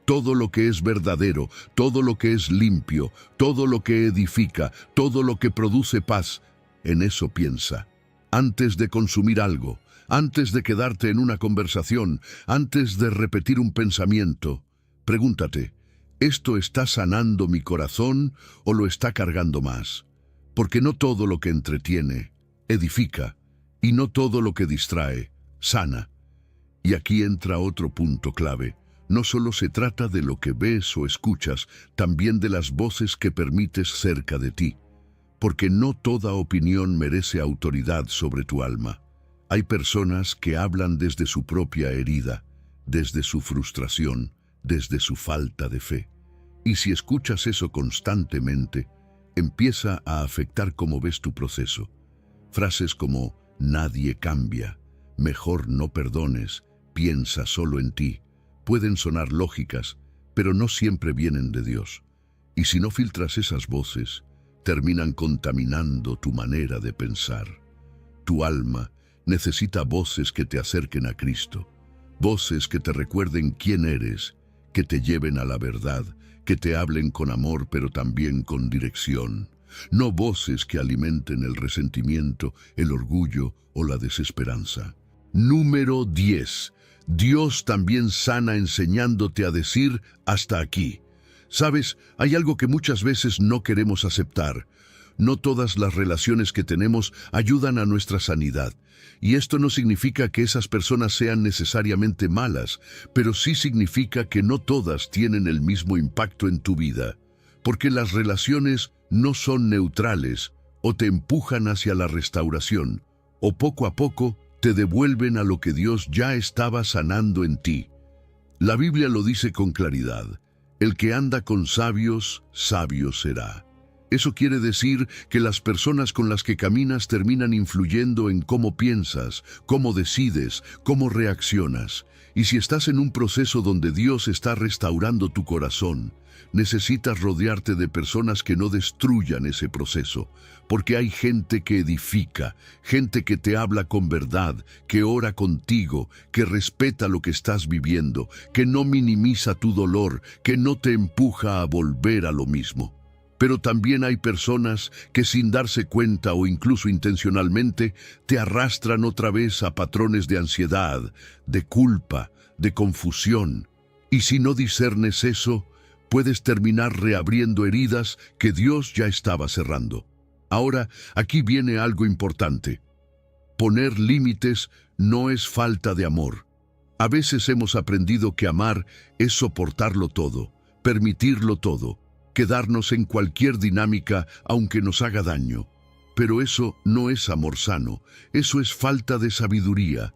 Todo lo que es verdadero, todo lo que es limpio, todo lo que edifica, todo lo que produce paz, en eso piensa. Antes de consumir algo, antes de quedarte en una conversación, antes de repetir un pensamiento, pregúntate: ¿esto está sanando mi corazón o lo está cargando más? Porque no todo lo que entretiene edifica, y no todo lo que distrae sana. Y aquí entra otro punto clave. No solo se trata de lo que ves o escuchas, también de las voces que permites cerca de ti. Porque no toda opinión merece autoridad sobre tu alma. Hay personas que hablan desde su propia herida, desde su frustración, desde su falta de fe. Y si escuchas eso constantemente, empieza a afectar cómo ves tu proceso. Frases como nadie cambia, mejor no perdones, piensa solo en ti, pueden sonar lógicas, pero no siempre vienen de Dios. Y si no filtras esas voces, terminan contaminando tu manera de pensar. Tu alma necesita voces que te acerquen a Cristo, voces que te recuerden quién eres, que te lleven a la verdad, que te hablen con amor pero también con dirección. No voces que alimenten el resentimiento, el orgullo o la desesperanza. Número 10. Dios también sana enseñándote a decir hasta aquí. Sabes, hay algo que muchas veces no queremos aceptar. No todas las relaciones que tenemos ayudan a nuestra sanidad. Y esto no significa que esas personas sean necesariamente malas, pero sí significa que no todas tienen el mismo impacto en tu vida. Porque las relaciones no son neutrales, o te empujan hacia la restauración, o poco a poco te devuelven a lo que Dios ya estaba sanando en ti. La Biblia lo dice con claridad: el que anda con sabios, sabio será. Eso quiere decir que las personas con las que caminas terminan influyendo en cómo piensas, cómo decides, cómo reaccionas. Y si estás en un proceso donde Dios está restaurando tu corazón, necesitas rodearte de personas que no destruyan ese proceso, porque hay gente que edifica, gente que te habla con verdad, que ora contigo, que respeta lo que estás viviendo, que no minimiza tu dolor, que no te empuja a volver a lo mismo. Pero también hay personas que sin darse cuenta o incluso intencionalmente te arrastran otra vez a patrones de ansiedad, de culpa, de confusión. Y si no discernes eso, puedes terminar reabriendo heridas que Dios ya estaba cerrando. Ahora, aquí viene algo importante. Poner límites no es falta de amor. A veces hemos aprendido que amar es soportarlo todo, permitirlo todo, quedarnos en cualquier dinámica aunque nos haga daño. Pero eso no es amor sano, eso es falta de sabiduría.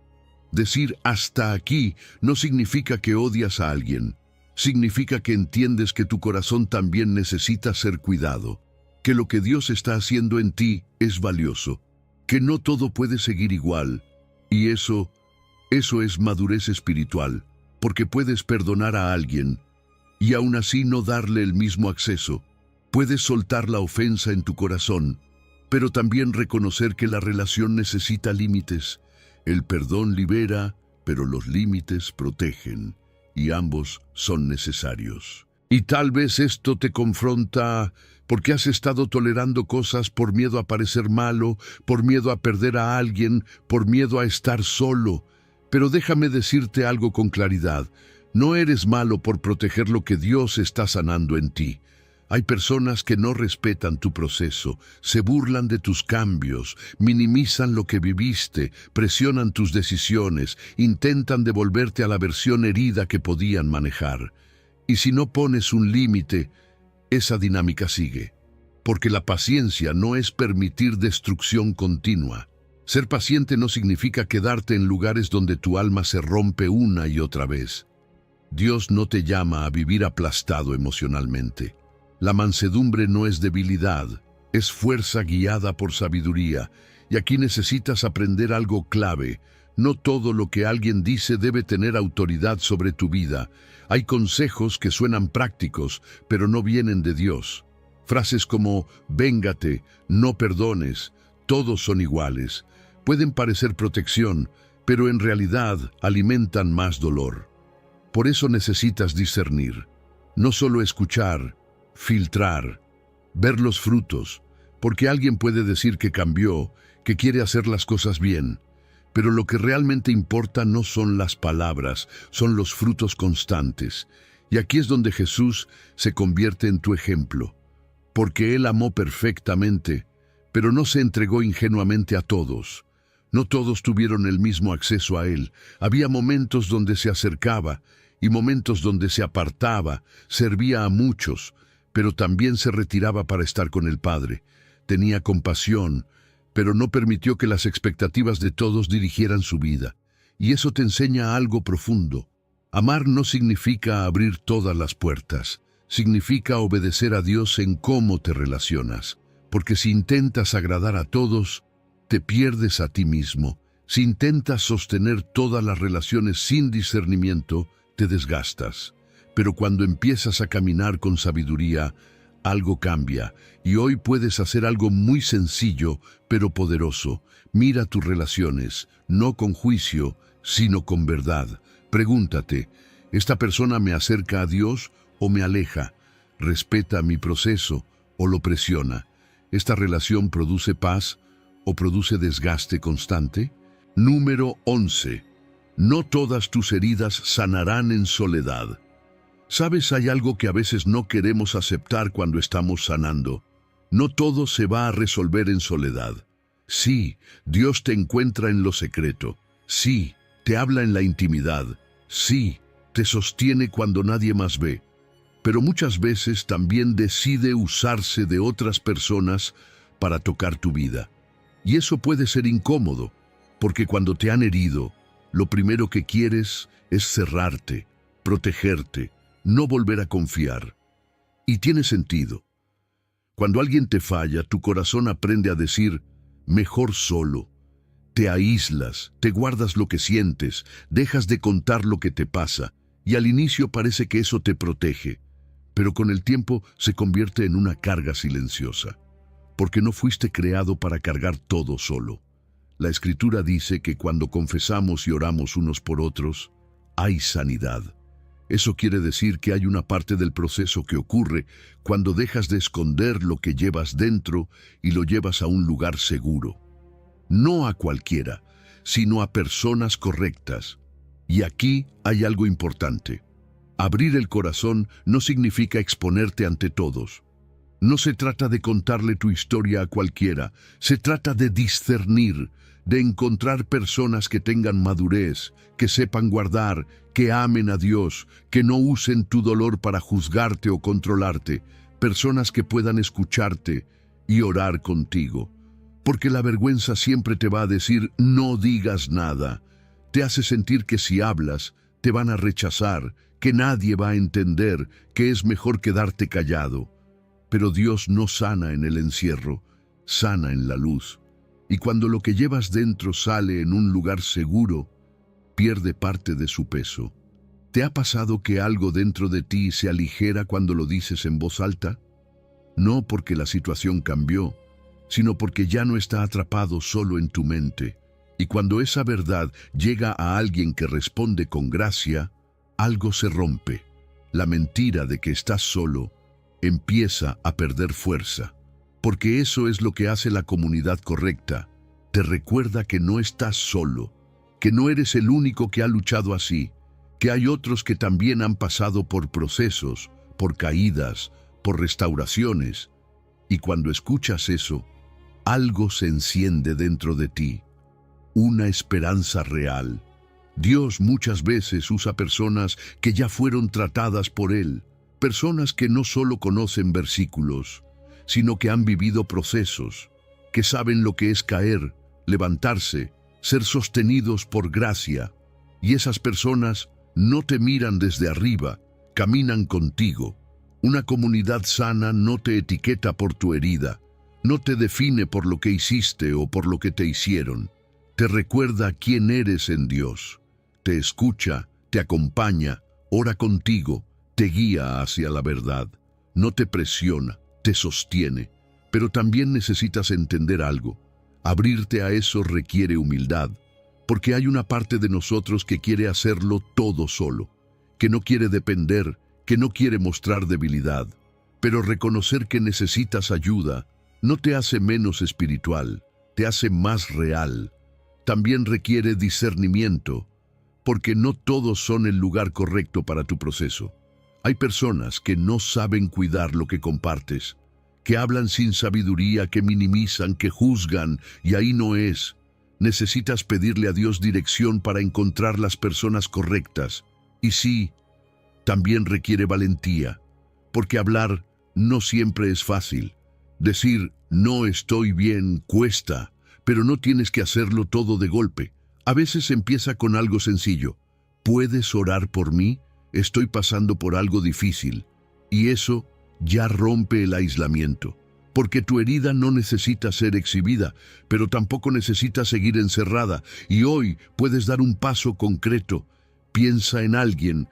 Decir hasta aquí no significa que odias a alguien. Significa que entiendes que tu corazón también necesita ser cuidado, que lo que Dios está haciendo en ti es valioso, que no todo puede seguir igual. Y eso es madurez espiritual, porque puedes perdonar a alguien y aún así no darle el mismo acceso. Puedes soltar la ofensa en tu corazón, pero también reconocer que la relación necesita límites. El perdón libera, pero los límites protegen, y ambos son necesarios. Y tal vez esto te confronta porque has estado tolerando cosas por miedo a parecer malo, por miedo a perder a alguien, por miedo a estar solo. Pero déjame decirte algo con claridad. No eres malo por proteger lo que Dios está sanando en ti. Hay personas que no respetan tu proceso, se burlan de tus cambios, minimizan lo que viviste, presionan tus decisiones, intentan devolverte a la versión herida que podían manejar. Y si no pones un límite, esa dinámica sigue. Porque la paciencia no es permitir destrucción continua. Ser paciente no significa quedarte en lugares donde tu alma se rompe una y otra vez. Dios no te llama a vivir aplastado emocionalmente. La mansedumbre no es debilidad, es fuerza guiada por sabiduría. Y aquí necesitas aprender algo clave. No todo lo que alguien dice debe tener autoridad sobre tu vida. Hay consejos que suenan prácticos, pero no vienen de Dios. Frases como véngate, no perdones, todos son iguales. Pueden parecer protección, pero en realidad alimentan más dolor. Por eso necesitas discernir, no solo escuchar, filtrar, ver los frutos, porque alguien puede decir que cambió, que quiere hacer las cosas bien, pero lo que realmente importa no son las palabras, son los frutos constantes. Y aquí es donde Jesús se convierte en tu ejemplo, porque Él amó perfectamente, pero no se entregó ingenuamente a todos. No todos tuvieron el mismo acceso a Él. Había momentos donde se acercaba y momentos donde se apartaba, servía a muchos, pero también se retiraba para estar con el Padre. Tenía compasión, pero no permitió que las expectativas de todos dirigieran su vida. Y eso te enseña algo profundo. Amar no significa abrir todas las puertas, significa obedecer a Dios en cómo te relacionas. Porque si intentas agradar a todos, te pierdes a ti mismo. Si intentas sostener todas las relaciones sin discernimiento, te desgastas. Pero cuando empiezas a caminar con sabiduría, algo cambia. Y hoy puedes hacer algo muy sencillo, pero poderoso. Mira tus relaciones, no con juicio, sino con verdad. Pregúntate, Esta persona me acerca a Dios o me aleja, respeta mi proceso o lo presiona. ¿Esta relación produce paz o produce desgaste constante? Número 11. No todas tus heridas sanarán en soledad. ¿Sabes? Hay algo que a veces no queremos aceptar cuando estamos sanando. No todo se va a resolver en soledad. Sí, Dios te encuentra en lo secreto. Sí, te habla en la intimidad. Sí, te sostiene cuando nadie más ve. Pero muchas veces también decide usarse de otras personas para tocar tu vida. Y eso puede ser incómodo, porque cuando te han herido, lo primero que quieres es cerrarte, protegerte, no volver a confiar. Y tiene sentido. Cuando alguien te falla, tu corazón aprende a decir, mejor solo. Te aíslas, te guardas lo que sientes, dejas de contar lo que te pasa, y al inicio parece que eso te protege, pero con el tiempo se convierte en una carga silenciosa, porque no fuiste creado para cargar todo solo. La Escritura dice que cuando confesamos y oramos unos por otros, hay sanidad. Eso quiere decir que hay una parte del proceso que ocurre cuando dejas de esconder lo que llevas dentro y lo llevas a un lugar seguro. No a cualquiera, sino a personas correctas. Y aquí hay algo importante. Abrir el corazón no significa exponerte ante todos. No se trata de contarle tu historia a cualquiera, se trata de discernir, de encontrar personas que tengan madurez, que sepan guardar, que amen a Dios, que no usen tu dolor para juzgarte o controlarte, personas que puedan escucharte y orar contigo. Porque la vergüenza siempre te va a decir, no digas nada. Te hace sentir que si hablas, te van a rechazar, que nadie va a entender, que es mejor quedarte callado. Pero Dios no sana en el encierro, sana en la luz. Y cuando lo que llevas dentro sale en un lugar seguro, pierde parte de su peso. ¿Te ha pasado que algo dentro de ti se aligera cuando lo dices en voz alta? No porque la situación cambió, sino porque ya no está atrapado solo en tu mente. Y cuando esa verdad llega a alguien que responde con gracia, algo se rompe. La mentira de que estás solo empieza a perder fuerza. Porque eso es lo que hace la comunidad correcta. Te recuerda que no estás solo, que no eres el único que ha luchado así, que hay otros que también han pasado por procesos, por caídas, por restauraciones. Y cuando escuchas eso, algo se enciende dentro de ti, una esperanza real. Dios muchas veces usa personas que ya fueron tratadas por Él, personas que no solo conocen versículos, sino que han vivido procesos, que saben lo que es caer, levantarse, ser sostenidos por gracia. Y esas personas no te miran desde arriba, caminan contigo. Una comunidad sana no te etiqueta por tu herida, no te define por lo que hiciste o por lo que te hicieron. Te recuerda quién eres en Dios. Te escucha, te acompaña, ora contigo, te guía hacia la verdad. No te presiona, te sostiene. Pero también necesitas entender algo. Abrirte a eso requiere humildad, porque hay una parte de nosotros que quiere hacerlo todo solo, que no quiere depender, que no quiere mostrar debilidad. Pero reconocer que necesitas ayuda no te hace menos espiritual, te hace más real. También requiere discernimiento, porque no todos son el lugar correcto para tu proceso. Hay personas que no saben cuidar lo que compartes, que hablan sin sabiduría, que minimizan, que juzgan, y ahí no es. Necesitas pedirle a Dios dirección para encontrar las personas correctas. Y sí, también requiere valentía, porque hablar no siempre es fácil. Decir, no estoy bien, cuesta, pero no tienes que hacerlo todo de golpe. A veces empieza con algo sencillo. ¿Puedes orar por mí? Estoy pasando por algo difícil. Y eso ya rompe el aislamiento. Porque tu herida no necesita ser exhibida, pero tampoco necesita seguir encerrada. Y hoy puedes dar un paso concreto. Piensa en alguien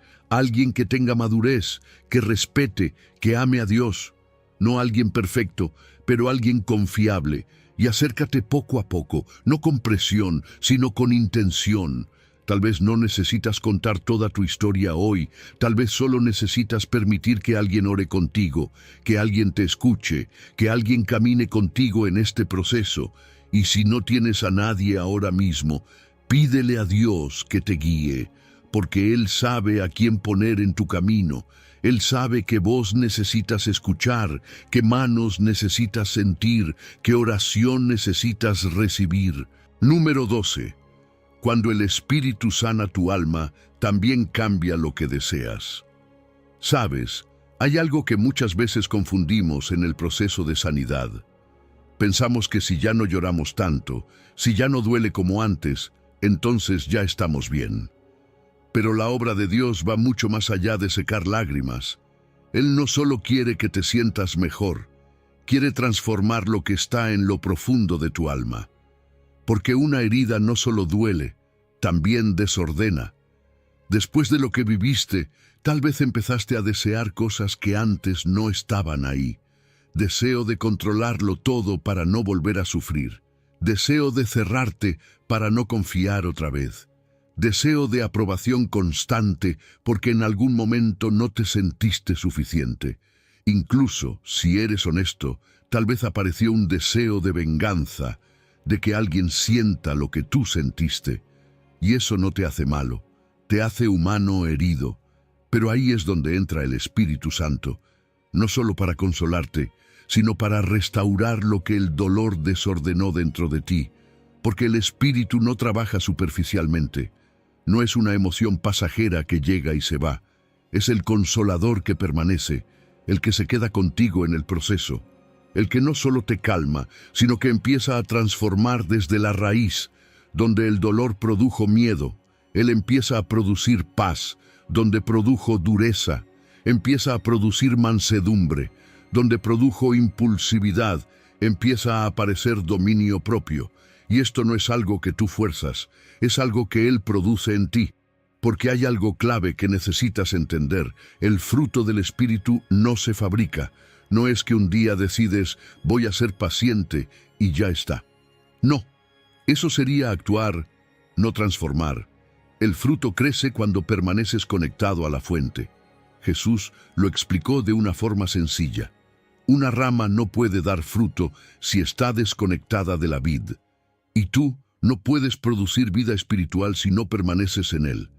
que tenga madurez, que respete, que ame a Dios. No alguien perfecto, pero alguien confiable. Y acércate poco a poco, no con presión, sino con intención. Tal vez no necesitas contar toda tu historia hoy, tal vez solo necesitas permitir que alguien ore contigo, que alguien te escuche, que alguien camine contigo en este proceso. Y si no tienes a nadie ahora mismo, pídele a Dios que te guíe, porque Él sabe a quién poner en tu camino. Él sabe qué voz necesitas escuchar, qué manos necesitas sentir, qué oración necesitas recibir. Número 12. Cuando el Espíritu sana tu alma, también cambia lo que deseas. Sabes, hay algo que muchas veces confundimos en el proceso de sanidad. Pensamos que si ya no lloramos tanto, si ya no duele como antes, entonces ya estamos bien. Pero la obra de Dios va mucho más allá de secar lágrimas. Él no solo quiere que te sientas mejor, quiere transformar lo que está en lo profundo de tu alma. Porque una herida no solo duele, también desordena. Después de lo que viviste, tal vez empezaste a desear cosas que antes no estaban ahí. Deseo de controlarlo todo para no volver a sufrir. Deseo de cerrarte para no confiar otra vez. Deseo de aprobación constante porque en algún momento no te sentiste suficiente. Incluso, si eres honesto, tal vez apareció un deseo de venganza, de que alguien sienta lo que tú sentiste. Y eso no te hace malo, te hace humano herido. Pero ahí es donde entra el Espíritu Santo, no solo para consolarte, sino para restaurar lo que el dolor desordenó dentro de ti. Porque el Espíritu no trabaja superficialmente, no es una emoción pasajera que llega y se va. Es el consolador que permanece, el que se queda contigo en el proceso. El que no solo te calma, sino que empieza a transformar desde la raíz. Donde el dolor produjo miedo, Él empieza a producir paz. Donde produjo dureza, empieza a producir mansedumbre. Donde produjo impulsividad, empieza a aparecer dominio propio. Y esto no es algo que tú fuerzas, es algo que Él produce en ti. Porque hay algo clave que necesitas entender. El fruto del Espíritu no se fabrica. No es que un día decides, voy a ser paciente y ya está. No, eso sería actuar, no transformar. El fruto crece cuando permaneces conectado a la fuente. Jesús lo explicó de una forma sencilla. Una rama no puede dar fruto si está desconectada de la vid. Y tú no puedes producir vida espiritual si no permaneces en él.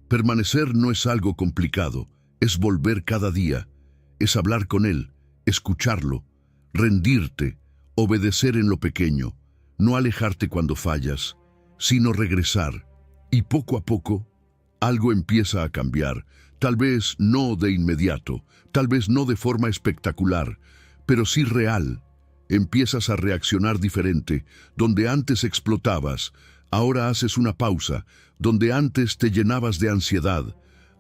Permanecer no es algo complicado, es volver cada día, es hablar con él, escucharlo, rendirte, obedecer en lo pequeño, no alejarte cuando fallas, sino regresar. Y poco a poco, algo empieza a cambiar, tal vez no de inmediato, tal vez no de forma espectacular, pero sí real. Empiezas a reaccionar diferente. Donde antes explotabas, ahora haces una pausa. Donde antes te llenabas de ansiedad,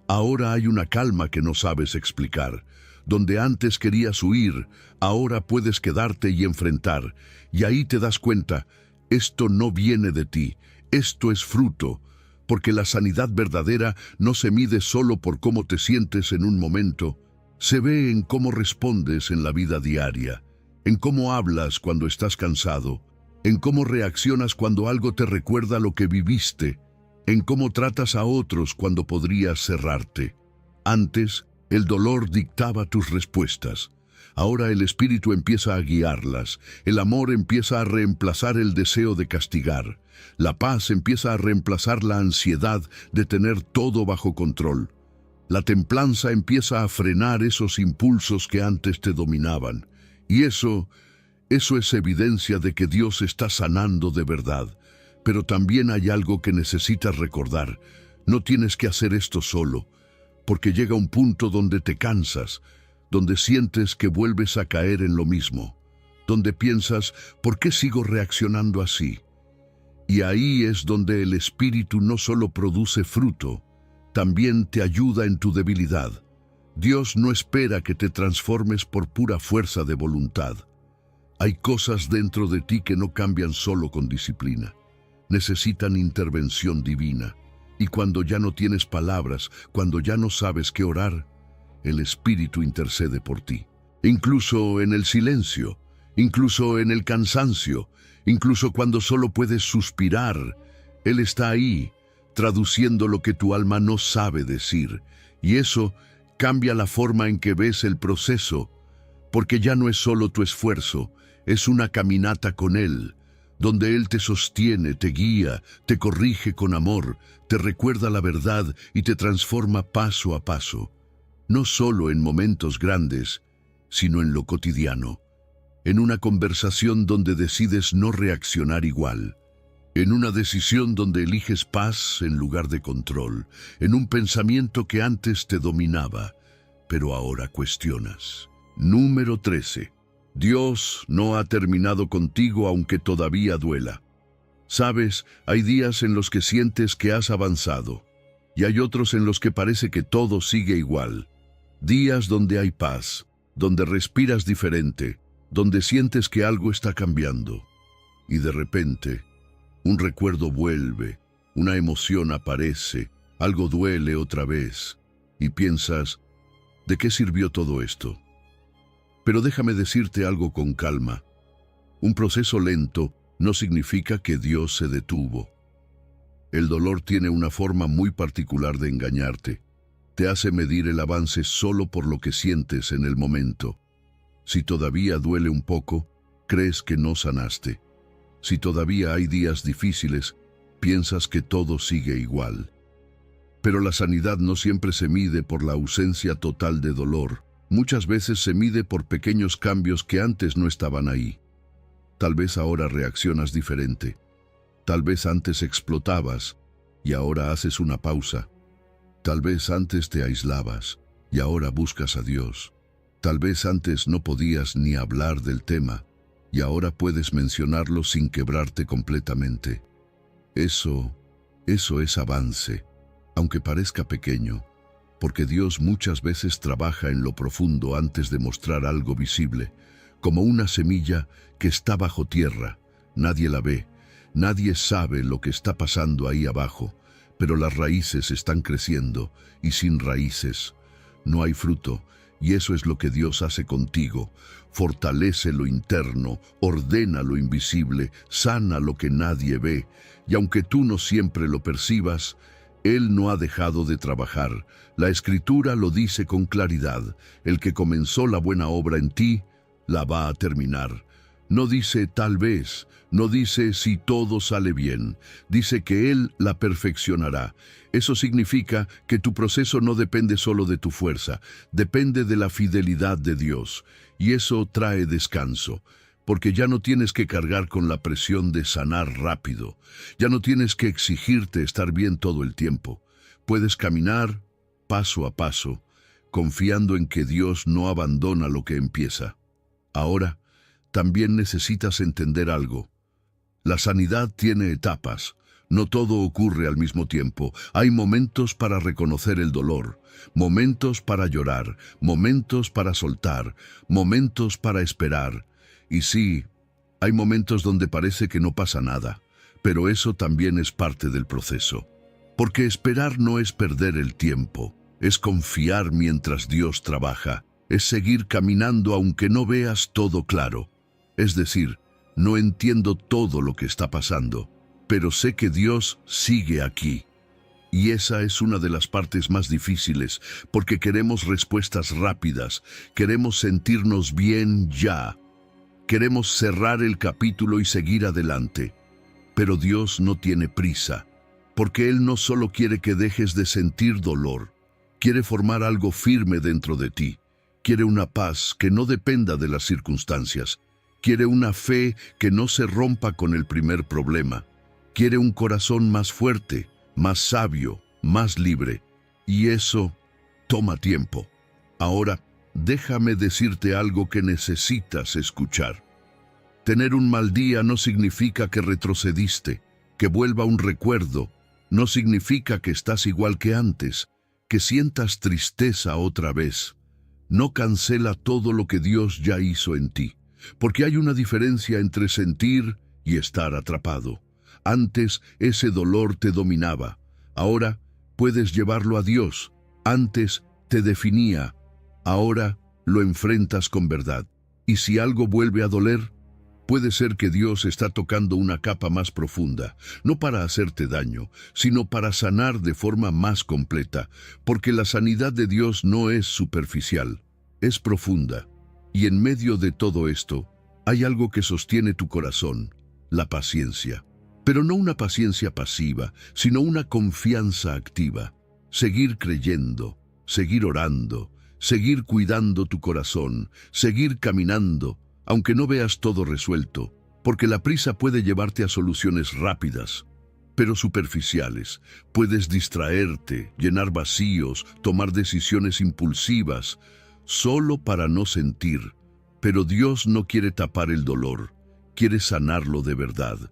ahora hay una calma que no sabes explicar. Donde antes querías huir, ahora puedes quedarte y enfrentar. Y ahí te das cuenta, esto no viene de ti, esto es fruto. Porque la sanidad verdadera no se mide solo por cómo te sientes en un momento, se ve en cómo respondes en la vida diaria. En cómo hablas cuando estás cansado, en cómo reaccionas cuando algo te recuerda lo que viviste, en cómo tratas a otros cuando podrías cerrarte. Antes, el dolor dictaba tus respuestas. Ahora el Espíritu empieza a guiarlas. El amor empieza a reemplazar el deseo de castigar. La paz empieza a reemplazar la ansiedad de tener todo bajo control. La templanza empieza a frenar esos impulsos que antes te dominaban. Y eso es evidencia de que Dios está sanando de verdad. Pero también hay algo que necesitas recordar. No tienes que hacer esto solo, porque llega un punto donde te cansas, donde sientes que vuelves a caer en lo mismo, donde piensas, ¿por qué sigo reaccionando así? Y ahí es donde el Espíritu no solo produce fruto, también te ayuda en tu debilidad. Dios no espera que te transformes por pura fuerza de voluntad. Hay cosas dentro de ti que no cambian solo con disciplina. Necesitan intervención divina. Y cuando ya no tienes palabras, cuando ya no sabes qué orar, el Espíritu intercede por ti. Incluso en el silencio, incluso en el cansancio, incluso cuando solo puedes suspirar, Él está ahí, traduciendo lo que tu alma no sabe decir. Y eso cambia la forma en que ves el proceso, porque ya no es solo tu esfuerzo, es una caminata con Él, donde Él te sostiene, te guía, te corrige con amor, te recuerda la verdad y te transforma paso a paso, no solo en momentos grandes, sino en lo cotidiano, en una conversación donde decides no reaccionar igual, en una decisión donde eliges paz en lugar de control, en un pensamiento que antes te dominaba, pero ahora cuestionas. Número 13. Dios no ha terminado contigo aunque todavía duela. Sabes, hay días en los que sientes que has avanzado, y hay otros en los que parece que todo sigue igual. Días donde hay paz, donde respiras diferente, donde sientes que algo está cambiando. Y de repente, un recuerdo vuelve, una emoción aparece, algo duele otra vez, y piensas, ¿de qué sirvió todo esto? Pero déjame decirte algo con calma. Un proceso lento no significa que Dios se detuvo. El dolor tiene una forma muy particular de engañarte. Te hace medir el avance solo por lo que sientes en el momento. Si todavía duele un poco, crees que no sanaste. Si todavía hay días difíciles, piensas que todo sigue igual. Pero la sanidad no siempre se mide por la ausencia total de dolor. Muchas veces se mide por pequeños cambios que antes no estaban ahí. Tal vez ahora reaccionas diferente. Tal vez antes explotabas y ahora haces una pausa. Tal vez antes te aislabas y ahora buscas a Dios. Tal vez antes no podías ni hablar del tema y ahora puedes mencionarlo sin quebrarte completamente. Eso es avance, aunque parezca pequeño, porque Dios muchas veces trabaja en lo profundo antes de mostrar algo visible, como una semilla que está bajo tierra. Nadie la ve, nadie sabe lo que está pasando ahí abajo, pero las raíces están creciendo y sin raíces no hay fruto. Y eso es lo que Dios hace contigo. Fortalece lo interno, ordena lo invisible, sana lo que nadie ve. Y aunque tú no siempre lo percibas, Él no ha dejado de trabajar. La Escritura lo dice con claridad. El que comenzó la buena obra en ti, la va a terminar. No dice tal vez, no dice si todo sale bien. Dice que Él la perfeccionará. Eso significa que tu proceso no depende solo de tu fuerza, depende de la fidelidad de Dios. Y eso trae descanso, porque ya no tienes que cargar con la presión de sanar rápido. Ya no tienes que exigirte estar bien todo el tiempo. Puedes caminar paso a paso, confiando en que Dios no abandona lo que empieza. Ahora, también necesitas entender algo. La sanidad tiene etapas. No todo ocurre al mismo tiempo. Hay momentos para reconocer el dolor, momentos para llorar, momentos para soltar, momentos para esperar. Y sí, hay momentos donde parece que no pasa nada, pero eso también es parte del proceso. Porque esperar no es perder el tiempo, es confiar mientras Dios trabaja, es seguir caminando aunque no veas todo claro. Es decir, no entiendo todo lo que está pasando, pero sé que Dios sigue aquí. Y esa es una de las partes más difíciles, porque queremos respuestas rápidas, queremos sentirnos bien ya. Queremos cerrar el capítulo y seguir adelante. Pero Dios no tiene prisa, porque Él no solo quiere que dejes de sentir dolor, quiere formar algo firme dentro de ti. Quiere una paz que no dependa de las circunstancias. Quiere una fe que no se rompa con el primer problema. Quiere un corazón más fuerte, más sabio, más libre. Y eso toma tiempo. Ahora, déjame decirte algo que necesitas escuchar. Tener un mal día no significa que retrocediste, que vuelva un recuerdo. No significa que estás igual que antes, que sientas tristeza otra vez. No cancela todo lo que Dios ya hizo en ti, porque hay una diferencia entre sentir y estar atrapado. Antes ese dolor te dominaba, ahora puedes llevarlo a Dios. Antes te definía, ahora lo enfrentas con verdad. Y si algo vuelve a doler, Puede ser que Dios está tocando una capa más profunda, no para hacerte daño, sino para sanar de forma más completa, porque la sanidad de Dios no es superficial, es profunda. Y en medio de todo esto, hay algo que sostiene tu corazón, la paciencia. Pero no una paciencia pasiva, sino una confianza activa. Seguir creyendo, seguir orando, seguir cuidando tu corazón, seguir caminando, aunque no veas todo resuelto, porque la prisa puede llevarte a soluciones rápidas, pero superficiales. Puedes distraerte, llenar vacíos, tomar decisiones impulsivas, solo para no sentir. Pero Dios no quiere tapar el dolor, quiere sanarlo de verdad.